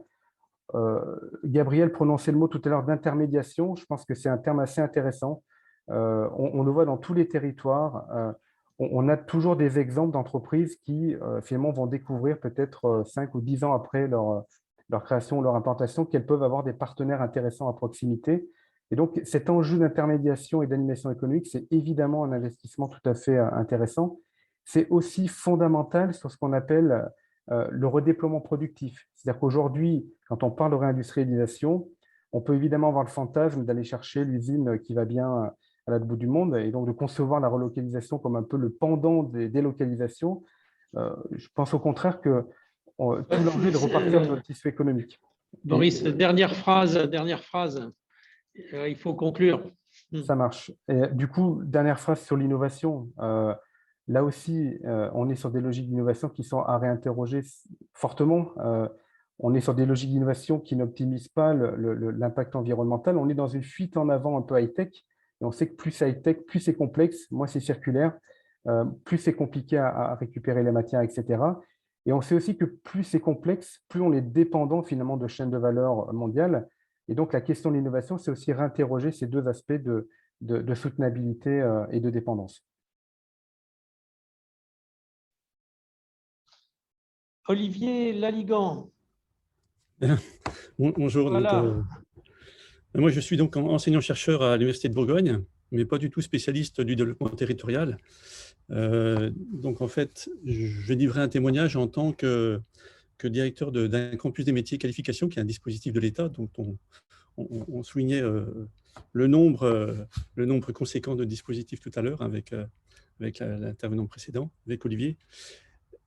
Gabriel prononçait le mot tout à l'heure d'intermédiation. Je pense que c'est un terme assez intéressant. On le voit dans tous les territoires. On a toujours des exemples d'entreprises qui, finalement, vont découvrir peut-être 5 ou 10 ans après leur création ou leur implantation qu'elles peuvent avoir des partenaires intéressants à proximité. Et donc, cet enjeu d'intermédiation et d'animation économique, c'est évidemment un investissement tout à fait intéressant. C'est aussi fondamental sur ce qu'on appelle le redéploiement productif. C'est-à-dire qu'aujourd'hui, quand on parle de réindustrialisation, on peut évidemment avoir le fantasme d'aller chercher l'usine qui va bien à l'autre bout du monde et donc de concevoir la relocalisation comme un peu le pendant des délocalisations. Je pense au contraire que tout l'enjeu est de repartir de notre tissu économique. Boris, dernière phrase. Il faut conclure. Ça marche. Et, du coup, dernière phrase sur l'innovation. Là aussi, on est sur des logiques d'innovation qui sont à réinterroger fortement. On est sur des logiques d'innovation qui n'optimisent pas l'impact environnemental. On est dans une fuite en avant un peu high-tech. Et on sait que plus high-tech, plus c'est complexe, moins c'est circulaire, plus c'est compliqué à récupérer les matières, etc. Et on sait aussi que plus c'est complexe, plus on est dépendant finalement de chaînes de valeur mondiales. Et donc, la question de l'innovation, c'est aussi réinterroger ces deux aspects de soutenabilité et de dépendance. Olivier Laligan. Bonjour. Voilà. Donc, moi, je suis donc enseignant-chercheur à l'Université de Bourgogne, mais pas du tout spécialiste du développement territorial. Donc, en fait, je livrerai un témoignage en tant que directeur d'un campus des métiers et qualifications, qui est un dispositif de l'État, dont on soulignait le nombre conséquent de dispositifs tout à l'heure avec l'intervenant précédent, avec Olivier.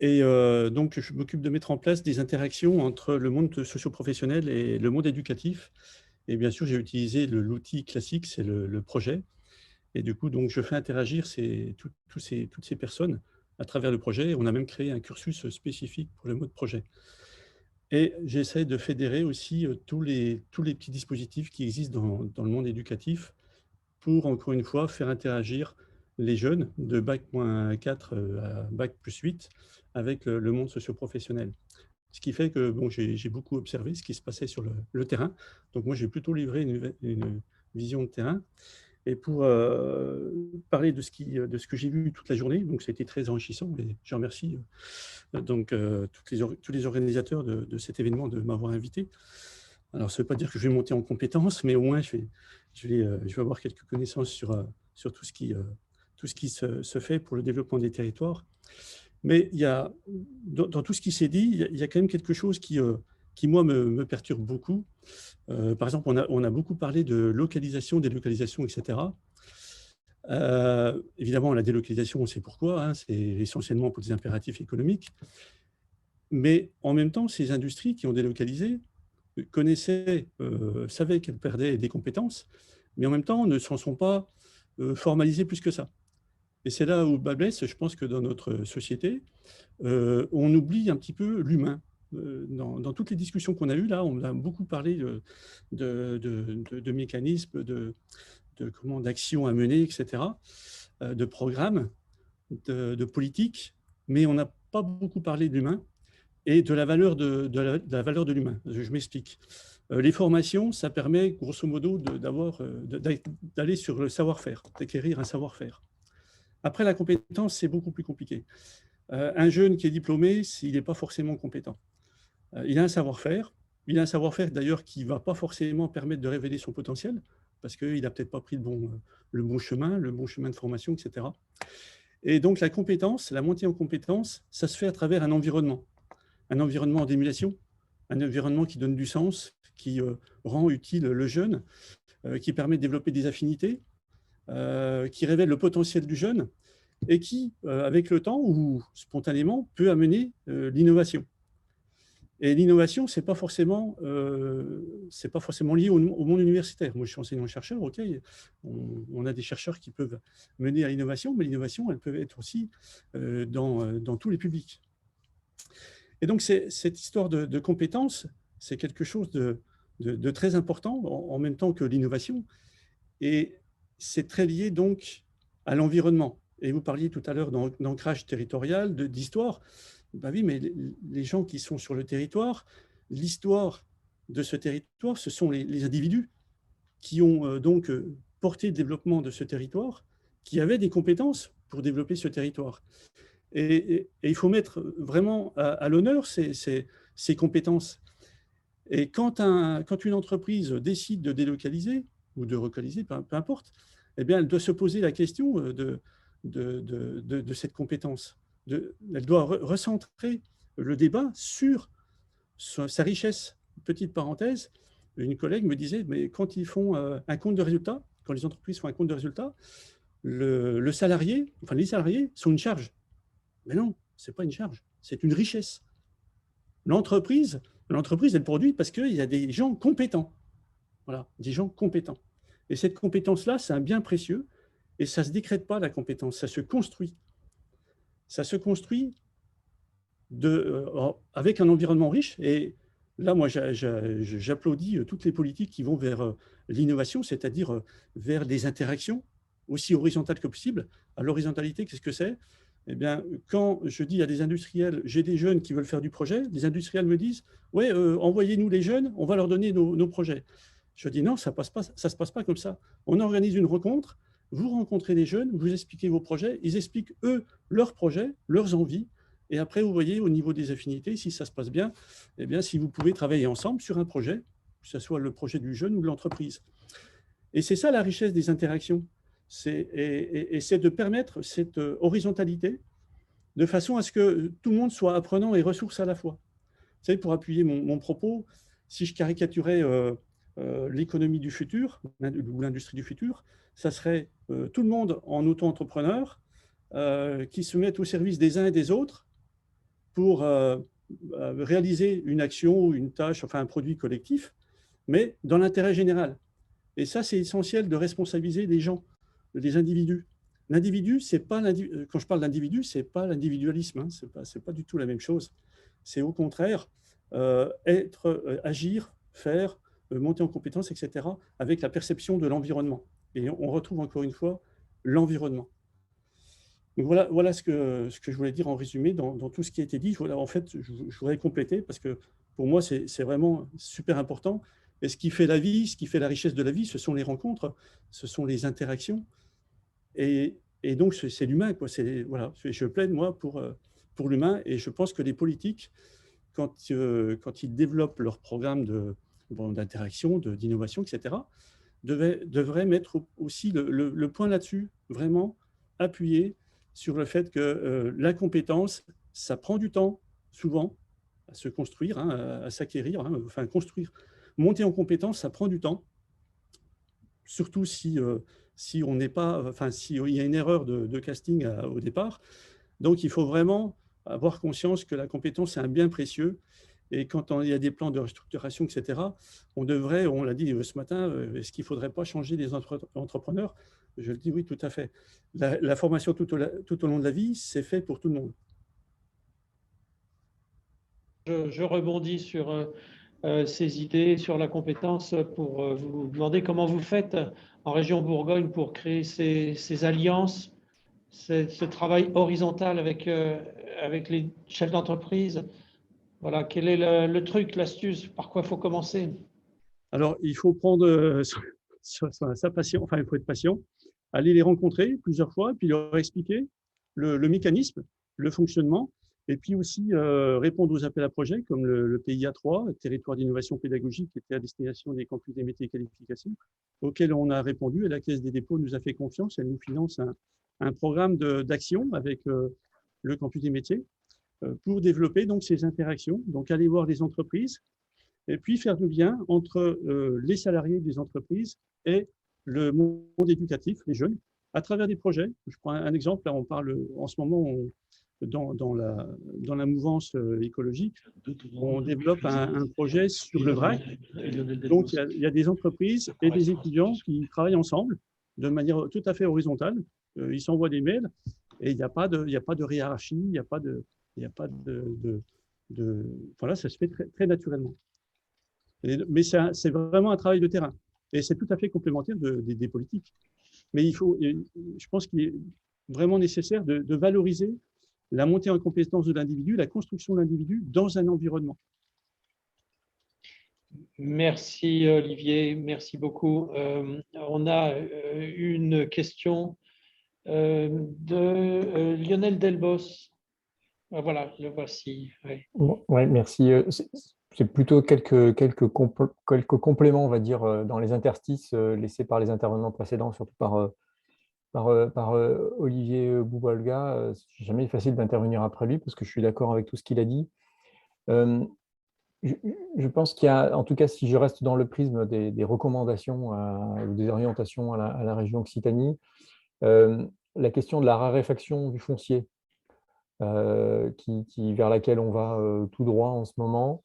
Et donc, je m'occupe de mettre en place des interactions entre le monde socio-professionnel et le monde éducatif. Et bien sûr, j'ai utilisé l'outil classique, c'est le projet. Et du coup, donc, je fais interagir toutes ces personnes à travers le projet. On a même créé un cursus spécifique pour le mode projet. Et j'essaie de fédérer aussi tous les petits dispositifs qui existent dans le monde éducatif pour, encore une fois, faire interagir les jeunes de Bac-4 à Bac+8 avec le monde socio-professionnel. Ce qui fait que bon, j'ai beaucoup observé ce qui se passait sur le terrain. Donc moi, j'ai plutôt livré une vision de terrain. Et pour parler de ce que j'ai vu toute la journée, donc ça a été très enrichissant. Et je remercie tous les organisateurs de cet événement de m'avoir invité. Alors, ça ne veut pas dire que je vais monter en compétences, mais au moins, je vais avoir quelques connaissances sur tout ce qui se fait pour le développement des territoires. Mais dans tout ce qui s'est dit, il y a quand même quelque chose qui moi, me perturbe beaucoup. Par exemple, on a beaucoup parlé de localisation, délocalisation, etc. Évidemment, la délocalisation, on sait pourquoi, hein, c'est essentiellement pour des impératifs économiques. Mais en même temps, ces industries qui ont délocalisé savaient qu'elles perdaient des compétences, mais en même temps ne s'en sont pas formalisées plus que ça. Et c'est là où bas blesse, je pense que dans notre société, on oublie un petit peu l'humain. Dans toutes les discussions qu'on a eues, là, on a beaucoup parlé de mécanismes, d'actions à mener, etc., de programmes, de politiques, mais on n'a pas beaucoup parlé de l'humain et de la valeur de l'humain. Je m'explique. Les formations, ça permet grosso modo d'aller sur le savoir-faire, d'acquérir un savoir-faire. Après, la compétence, c'est beaucoup plus compliqué. Un jeune qui est diplômé, il n'est pas forcément compétent. Il a un savoir-faire. Il a un savoir-faire d'ailleurs qui ne va pas forcément permettre de révéler son potentiel parce qu'il n'a peut-être pas pris le bon chemin de formation, etc. Et donc, la compétence, la montée en compétence, ça se fait à travers un environnement en d'émulation, un environnement qui donne du sens, qui rend utile le jeune, qui permet de développer des affinités, qui révèle le potentiel du jeune et qui, avec le temps ou spontanément, peut amener l'innovation. Et l'innovation, ce n'est pas forcément lié au monde universitaire. Moi, je suis enseignant-chercheur, ok, on a des chercheurs qui peuvent mener à l'innovation, mais l'innovation, elle peut être aussi dans tous les publics. Et donc, cette histoire de compétences, c'est quelque chose de très important, en même temps que l'innovation. Et c'est très lié donc à l'environnement. Et vous parliez tout à l'heure d'ancrage territorial, d'histoire. Ben oui, mais les gens qui sont sur le territoire, l'histoire de ce territoire, ce sont les individus qui ont donc porté le développement de ce territoire, qui avaient des compétences pour développer ce territoire. Et il faut mettre vraiment à l'honneur ces compétences. Et quand une entreprise décide de délocaliser ou de relocaliser, peu importe, eh bien, elle doit se poser la question de cette compétence. Elle doit recentrer le débat sur sa richesse. Petite parenthèse, une collègue me disait, mais quand ils font un compte de résultat, quand les entreprises font un compte de résultat, les salariés sont une charge. Mais non, ce n'est pas une charge, c'est une richesse. L'entreprise, elle produit parce qu'il y a des gens compétents. Voilà, des gens compétents. Et cette compétence-là, c'est un bien précieux et ça ne se décrète pas, la compétence, ça se construit. Ça se construit avec un environnement riche. Et là, moi, j'applaudis toutes les politiques qui vont vers l'innovation, c'est-à-dire vers des interactions aussi horizontales que possible. À l'horizontalité, qu'est-ce que c'est ? Eh bien, quand je dis à des industriels, j'ai des jeunes qui veulent faire du projet, les industriels me disent, ouais, envoyez-nous les jeunes, on va leur donner nos projets. Je dis non, ça se passe pas comme ça. On organise une rencontre, vous rencontrez les jeunes, vous expliquez vos projets, ils expliquent eux leurs projets, leurs envies, et après vous voyez au niveau des affinités, si ça se passe bien, eh bien si vous pouvez travailler ensemble sur un projet, que ce soit le projet du jeune ou de l'entreprise. Et c'est ça la richesse des interactions, et c'est de permettre cette horizontalité de façon à ce que tout le monde soit apprenant et ressource à la fois. Vous savez, pour appuyer mon propos, si je caricaturais l'économie du futur, ou l'industrie du futur, ça serait tout le monde en auto-entrepreneur qui se mettent au service des uns et des autres pour réaliser une action ou une tâche, enfin un produit collectif, mais dans l'intérêt général. Et ça, c'est essentiel de responsabiliser les gens, les individus. L'individu, c'est pas quand je parle d'individu, c'est pas l'individualisme, hein, c'est pas du tout la même chose. C'est au contraire agir, faire, monter en compétences, etc., avec la perception de l'environnement. Et on retrouve encore une fois l'environnement. Donc voilà ce que je voulais dire en résumé dans tout ce qui a été dit. Voilà, en fait, je voudrais compléter parce que pour moi, c'est vraiment super important. Et ce qui fait la vie, ce qui fait la richesse de la vie, ce sont les rencontres, ce sont les interactions. Et donc, c'est l'humain, quoi. Voilà, je plaide, moi, pour l'humain. Et je pense que les politiques, quand ils développent leur programme d'interaction, d'innovation, etc., devraient mettre aussi le point là-dessus, vraiment appuyer sur le fait que la compétence, ça prend du temps, souvent, à se construire, hein, à s'acquérir, hein, enfin construire. Monter en compétence, ça prend du temps, surtout si on n'est pas, enfin, s'il y a une erreur de casting au départ. Donc, il faut vraiment avoir conscience que la compétence, c'est un bien précieux. Et quand il y a des plans de restructuration, etc., on l'a dit ce matin, est-ce qu'il ne faudrait pas changer les entrepreneurs? Je le dis oui, tout à fait. La formation tout au long de la vie, c'est fait pour tout le monde. Je rebondis sur ces idées, sur la compétence, pour vous demander comment vous faites en région Bourgogne pour créer ces alliances, ce travail horizontal avec les chefs d'entreprise. Voilà, quel est le truc, l'astuce, par quoi il faut commencer? Alors, il faut prendre sa passion, enfin, il faut être patient, aller les rencontrer plusieurs fois, puis leur expliquer le mécanisme, le fonctionnement, et puis aussi répondre aux appels à projets comme le PIA3, le territoire d'innovation pédagogique, qui était à destination des campus des métiers et qualifications, auquel on a répondu, et la Caisse des dépôts nous a fait confiance, elle nous finance un programme d'action avec le campus des métiers pour développer donc ces interactions, donc aller voir les entreprises, et puis faire du lien entre les salariés des entreprises et le monde éducatif, les jeunes, à travers des projets. Je prends un exemple, là on parle en ce moment, dans la mouvance écologique, on développe un projet sur le vrac. Donc il y a des entreprises et des étudiants qui travaillent ensemble de manière tout à fait horizontale. Ils s'envoient des mails et il n'y a pas de hiérarchie, il n'y a pas de voilà, ça se fait très, très naturellement. Mais c'est vraiment un travail de terrain. Et c'est tout à fait complémentaire des politiques. Mais je pense qu'il est vraiment nécessaire de valoriser la montée en compétence de l'individu, la construction de l'individu dans un environnement. Merci Olivier, merci beaucoup. On a une question de Lionel Delbos. Voilà, le voici. Ouais, merci. C'est plutôt quelques compléments, on va dire, dans les interstices laissés par les intervenants précédents, surtout par Olivier Boubalga. C'est jamais facile d'intervenir après lui parce que je suis d'accord avec tout ce qu'il a dit. Je pense qu'il y a, en tout cas, si je reste dans le prisme des recommandations ou des orientations à la région Occitanie, la question de la raréfaction du foncier, vers laquelle on va tout droit en ce moment,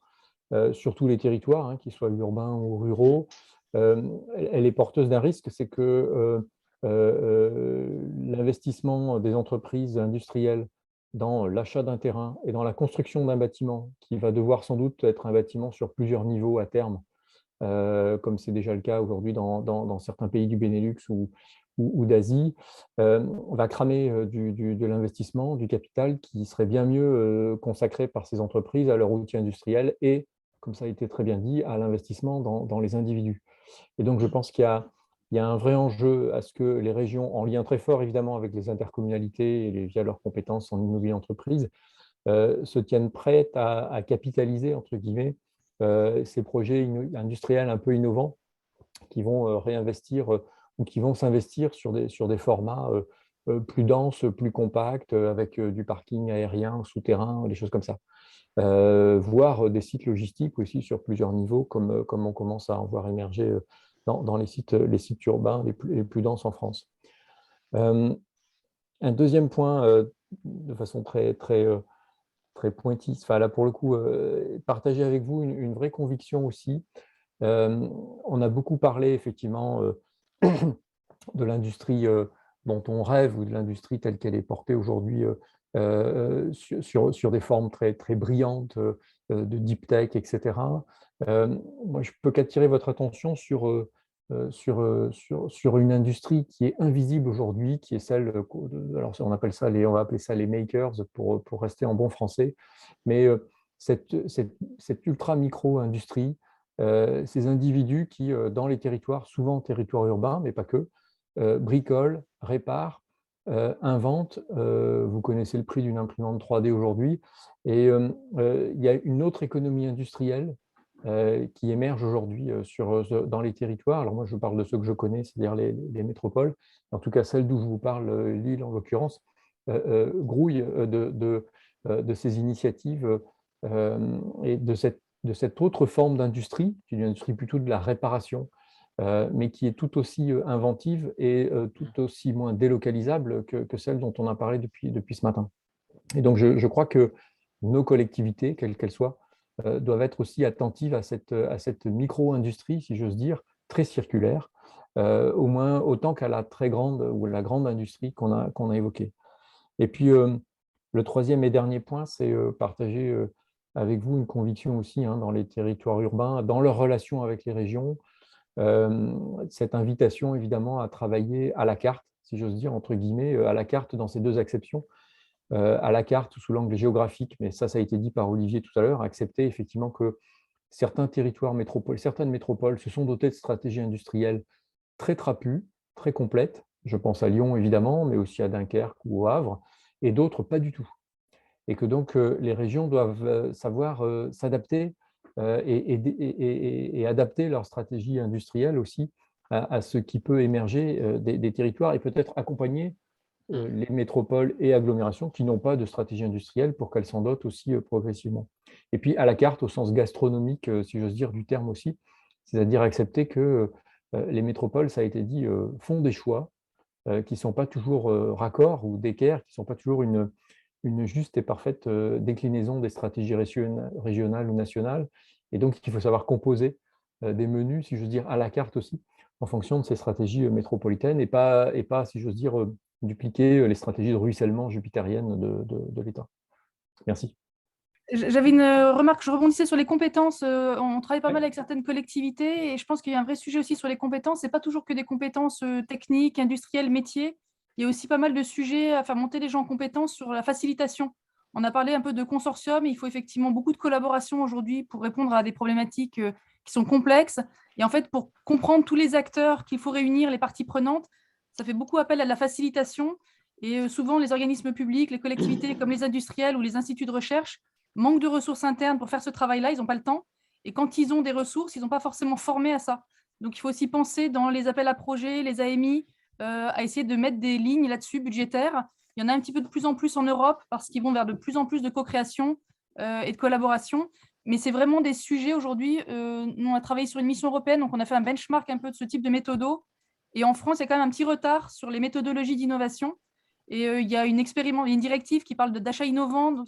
sur tous les territoires, hein, qu'ils soient urbains ou ruraux, elle est porteuse d'un risque, c'est que l'investissement des entreprises industrielles dans l'achat d'un terrain et dans la construction d'un bâtiment, qui va devoir sans doute être un bâtiment sur plusieurs niveaux à terme, comme c'est déjà le cas aujourd'hui dans certains pays du Benelux ou d'Asie, va cramer de l'investissement, du capital qui serait bien mieux consacré par ces entreprises à leur outil industriel et, comme ça a été très bien dit, à l'investissement dans les individus. Et donc, je pense qu'il y a un vrai enjeu à ce que les régions, en lien très fort évidemment avec les intercommunalités et via leurs compétences en immobilier entreprise, se tiennent prêtes à capitaliser, entre guillemets, ces projets industriels un peu innovants qui vont réinvestir ou qui vont s'investir sur des formats plus denses, plus compacts, avec du parking aérien, souterrain, des choses comme ça. Voire des sites logistiques aussi sur plusieurs niveaux, comme on commence à en voir émerger dans les sites urbains les plus denses en France. Un deuxième point, de façon très pointille, enfin là pour le coup, partager avec vous une vraie conviction aussi. On a beaucoup parlé effectivement de l'industrie dont on rêve ou de l'industrie telle qu'elle est portée aujourd'hui sur des formes très brillantes de deep tech, etc. Moi, je peux qu'attirer votre attention sur une industrie qui est invisible aujourd'hui, qui est celle, alors on va appeler ça les makers pour rester en bon français, mais cette ultra-micro-industrie, ces individus qui, dans les territoires, souvent territoires urbains, mais pas que, bricolent, réparent, inventent. Vous connaissez le prix d'une imprimante 3D aujourd'hui. Et il y a une autre économie industrielle qui émerge aujourd'hui dans les territoires. Alors moi, je parle de ceux que je connais, c'est-à-dire les métropoles. En tout cas, celle d'où je vous parle, Lille en l'occurrence, grouille de ces initiatives et de cette autre forme d'industrie, qui est une industrie plutôt de la réparation, mais qui est tout aussi inventive et tout aussi moins délocalisable que celle dont on a parlé depuis ce matin. Et donc, je crois que nos collectivités, quelles qu'elles soient, doivent être aussi attentives à cette micro-industrie, si j'ose dire, très circulaire, au moins autant qu'à la très grande ou la grande industrie qu'on a évoquée. Et puis, le troisième et dernier point, c'est partager avec vous une conviction aussi dans les territoires urbains, dans leur relation avec les régions, cette invitation évidemment à travailler à la carte, si j'ose dire, entre guillemets, à la carte dans ces deux acceptions, à la carte sous l'angle géographique, mais ça a été dit par Olivier tout à l'heure, accepter effectivement que certains territoires certaines métropoles se sont dotées de stratégies industrielles très trapues, très complètes, je pense à Lyon évidemment, mais aussi à Dunkerque ou au Havre, et d'autres pas du tout. Et que donc les régions doivent savoir s'adapter et adapter leur stratégie industrielle aussi à ce qui peut émerger des territoires et peut-être accompagner les métropoles et agglomérations qui n'ont pas de stratégie industrielle pour qu'elles s'en dotent aussi progressivement. Et puis à la carte au sens gastronomique, si j'ose dire, du terme aussi, c'est-à-dire accepter que les métropoles, ça a été dit, font des choix qui ne sont pas toujours raccords ou d'équerre, qui ne sont pas toujours une juste et parfaite déclinaison des stratégies régionales ou nationales. Et donc, il faut savoir composer des menus, si j'ose dire, à la carte aussi, en fonction de ces stratégies métropolitaines et pas, si j'ose dire, dupliquer les stratégies de ruissellement jupitériennes de l'État. Merci. J'avais une remarque, je rebondissais sur les compétences. On travaille pas mal avec certaines collectivités et je pense qu'il y a un vrai sujet aussi sur les compétences. Ce n'est pas toujours que des compétences techniques, industrielles, métiers. Il y a aussi pas mal de sujets à faire monter les gens en compétences sur la facilitation. On a parlé un peu de consortium. Il faut effectivement beaucoup de collaboration aujourd'hui pour répondre à des problématiques qui sont complexes. Et en fait, pour comprendre tous les acteurs qu'il faut réunir, les parties prenantes, ça fait beaucoup appel à la facilitation. Et souvent, les organismes publics, les collectivités comme les industriels ou les instituts de recherche manquent de ressources internes pour faire ce travail-là, ils n'ont pas le temps. Et quand ils ont des ressources, ils ne sont pas forcément formés à ça. Donc, il faut aussi penser dans les appels à projets, les AMI, à essayer de mettre des lignes là-dessus budgétaires. Il y en a un petit peu de plus en plus en Europe parce qu'ils vont vers de plus en plus de co-création et de collaboration. Mais c'est vraiment des sujets aujourd'hui. Nous, on a travaillé sur une mission européenne, donc on a fait un benchmark un peu de ce type de méthodo. Et en France, il y a quand même un petit retard sur les méthodologies d'innovation. Et il y a une directive qui parle d'achat innovant,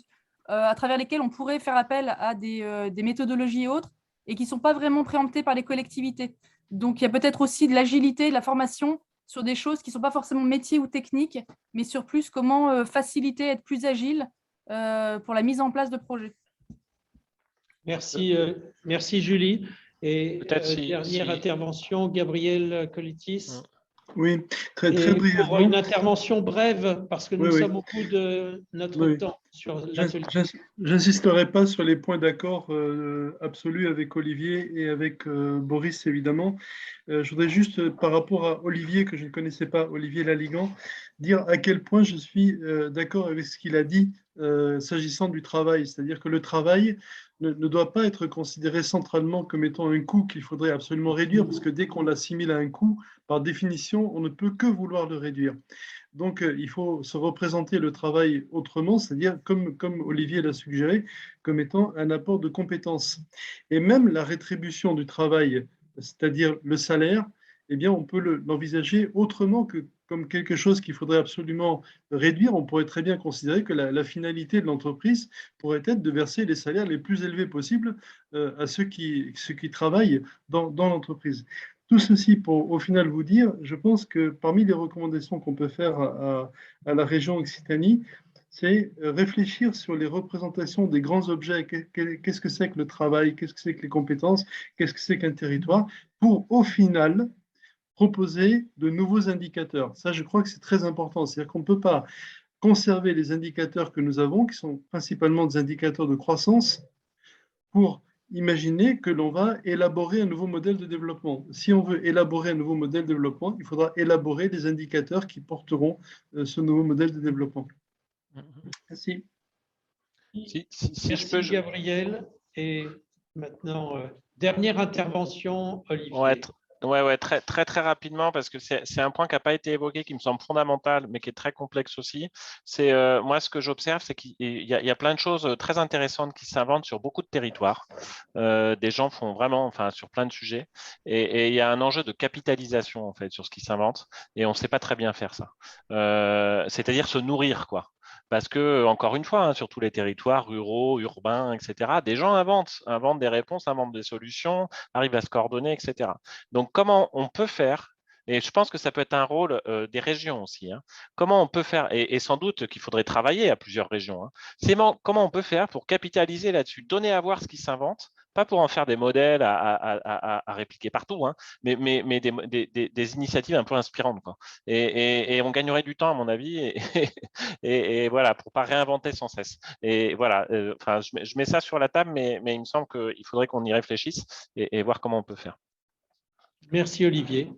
à travers lesquels on pourrait faire appel à des méthodologies et autres, et qui ne sont pas vraiment préemptées par les collectivités. Donc, il y a peut-être aussi de l'agilité, de la formation sur des choses qui ne sont pas forcément métiers ou techniques, mais sur plus comment faciliter, être plus agile pour la mise en place de projets. Merci, merci Julie. Et dernière intervention, Gabriel Collitis. Oui, très Et pour brièvement. une intervention brève, parce que nous Oui. sommes au bout de notre Oui. temps sur l'atelier. J'insisterai pas sur les points d'accord absolus avec Olivier et avec Boris, évidemment. Je voudrais juste, par rapport à Olivier, que je ne connaissais pas, Olivier Laligan, dire à quel point je suis d'accord avec ce qu'il a dit s'agissant du travail. C'est-à-dire que le travail ne doit pas être considéré centralement comme étant un coût qu'il faudrait absolument réduire, parce que dès qu'on l'assimile à un coût, par définition, on ne peut que vouloir le réduire. Donc, il faut se représenter le travail autrement, c'est-à-dire, comme Olivier l'a suggéré, comme étant un apport de compétences. Et même la rétribution du travail, c'est-à-dire le salaire, eh bien, on peut l'envisager autrement que comme quelque chose qu'il faudrait absolument réduire. On pourrait très bien considérer que la finalité de l'entreprise pourrait être de verser les salaires les plus élevés possibles à ceux qui travaillent dans l'entreprise. Tout ceci pour, au final, vous dire, je pense que parmi les recommandations qu'on peut faire à la région Occitanie, c'est réfléchir sur les représentations des grands objets. Qu'est-ce que c'est que le travail? Qu'est-ce que c'est que les compétences? Qu'est-ce que c'est qu'un territoire? Pour, au final, proposer de nouveaux indicateurs. Ça, je crois que c'est très important. C'est-à-dire qu'on ne peut pas conserver les indicateurs que nous avons, qui sont principalement des indicateurs de croissance, pour imaginer que l'on va élaborer un nouveau modèle de développement. Si on veut élaborer un nouveau modèle de développement, il faudra élaborer des indicateurs qui porteront ce nouveau modèle de développement. Merci. Merci Gabriel. Et maintenant, dernière intervention, Olivier. Ouais, très rapidement, parce que c'est un point qui n'a pas été évoqué, qui me semble fondamental, mais qui est très complexe aussi. C'est moi, ce que j'observe, c'est qu'il y a plein de choses très intéressantes qui s'inventent sur beaucoup de territoires. Des gens font vraiment, enfin, sur plein de sujets, et il y a un enjeu de capitalisation en fait sur ce qui s'invente, et on ne sait pas très bien faire ça. C'est-à-dire se nourrir, quoi. Parce que, encore une fois, sur tous les territoires ruraux, urbains, etc., des gens inventent des réponses, inventent des solutions, arrivent à se coordonner, etc. Donc, comment on peut faire, et je pense que ça peut être un rôle des régions aussi, comment on peut faire, et sans doute qu'il faudrait travailler à plusieurs régions, comment on peut faire pour capitaliser là-dessus, donner à voir ce qui s'invente, pas pour en faire des modèles à répliquer partout, mais des initiatives un peu inspirantes, quoi. Et on gagnerait du temps, à mon avis, et voilà, pour ne pas réinventer sans cesse. Et voilà, je mets ça sur la table, mais il me semble qu'il faudrait qu'on y réfléchisse et voir comment on peut faire. Merci Olivier.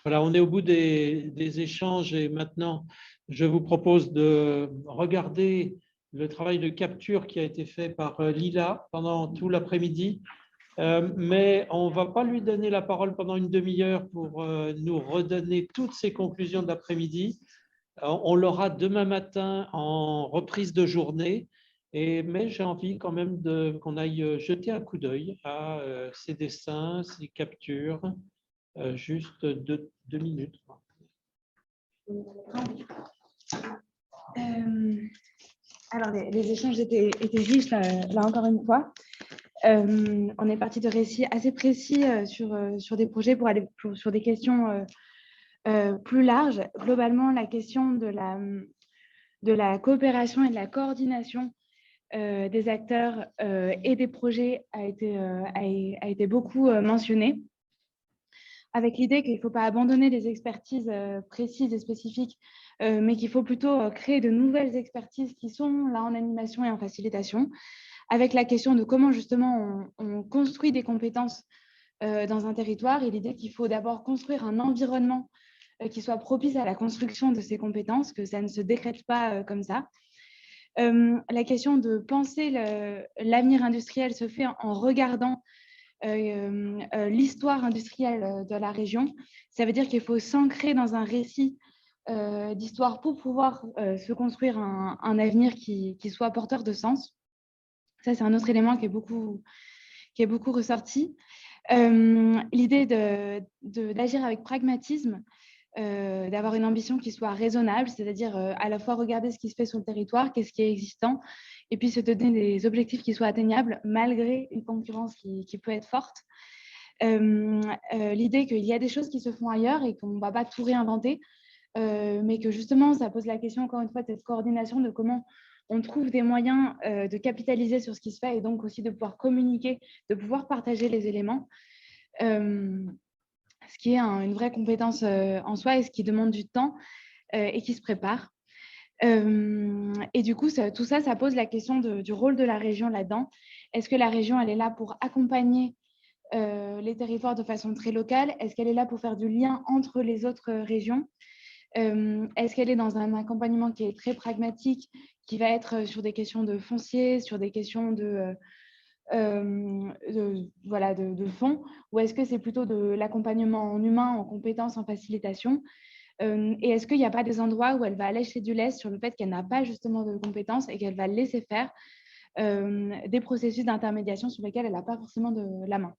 Voilà, on est au bout des échanges et maintenant, je vous propose de regarder le travail de capture qui a été fait par Lila pendant tout l'après-midi, mais on ne va pas lui donner la parole pendant une demi-heure pour nous redonner toutes ses conclusions de l'après-midi. On l'aura demain matin en reprise de journée, mais j'ai envie quand même qu'on aille jeter un coup d'œil à ces dessins, ces captures. Juste deux minutes. Alors, les échanges étaient riches, là encore une fois. On est parti de récits assez précis sur des projets pour aller sur des questions plus larges. Globalement, la question de la coopération et de la coordination des acteurs et des projets a été beaucoup mentionnée, avec l'idée qu'il ne faut pas abandonner des expertises précises et spécifiques, mais qu'il faut plutôt créer de nouvelles expertises qui sont là en animation et en facilitation, avec la question de comment justement on construit des compétences dans un territoire, et l'idée qu'il faut d'abord construire un environnement qui soit propice à la construction de ces compétences, que ça ne se décrète pas comme ça. La question de penser l'avenir industriel se fait en regardant l'histoire industrielle de la région. Ça veut dire qu'il faut s'ancrer dans un récit d'histoire pour pouvoir se construire un avenir qui soit porteur de sens. Ça, c'est un autre élément qui est beaucoup ressorti. L'idée d'agir avec pragmatisme, d'avoir une ambition qui soit raisonnable, c'est-à-dire à la fois regarder ce qui se fait sur le territoire, qu'est-ce qui est existant, et puis se donner des objectifs qui soient atteignables malgré une concurrence qui peut être forte. L'idée qu'il y a des choses qui se font ailleurs et qu'on ne va pas tout réinventer, mais que justement, ça pose la question, encore une fois, de cette coordination, de comment on trouve des moyens de capitaliser sur ce qui se fait et donc aussi de pouvoir communiquer, de pouvoir partager les éléments. ce qui est une vraie compétence en soi et ce qui demande du temps et qui se prépare. Et du coup, tout ça, ça pose la question du rôle de la région là-dedans. Est-ce que la région, elle est là pour accompagner les territoires de façon très locale? Est-ce qu'elle est là pour faire du lien entre les autres régions? Est-ce qu'elle est dans un accompagnement qui est très pragmatique, qui va être sur des questions de foncier, sur des questions de fond, ou est-ce que c'est plutôt de l'accompagnement en humain, en compétences, en facilitation? Et est-ce qu'il n'y a pas des endroits où elle va lâcher du lest sur le fait qu'elle n'a pas justement de compétences et qu'elle va laisser faire des processus d'intermédiation sur lesquels elle n'a pas forcément la main?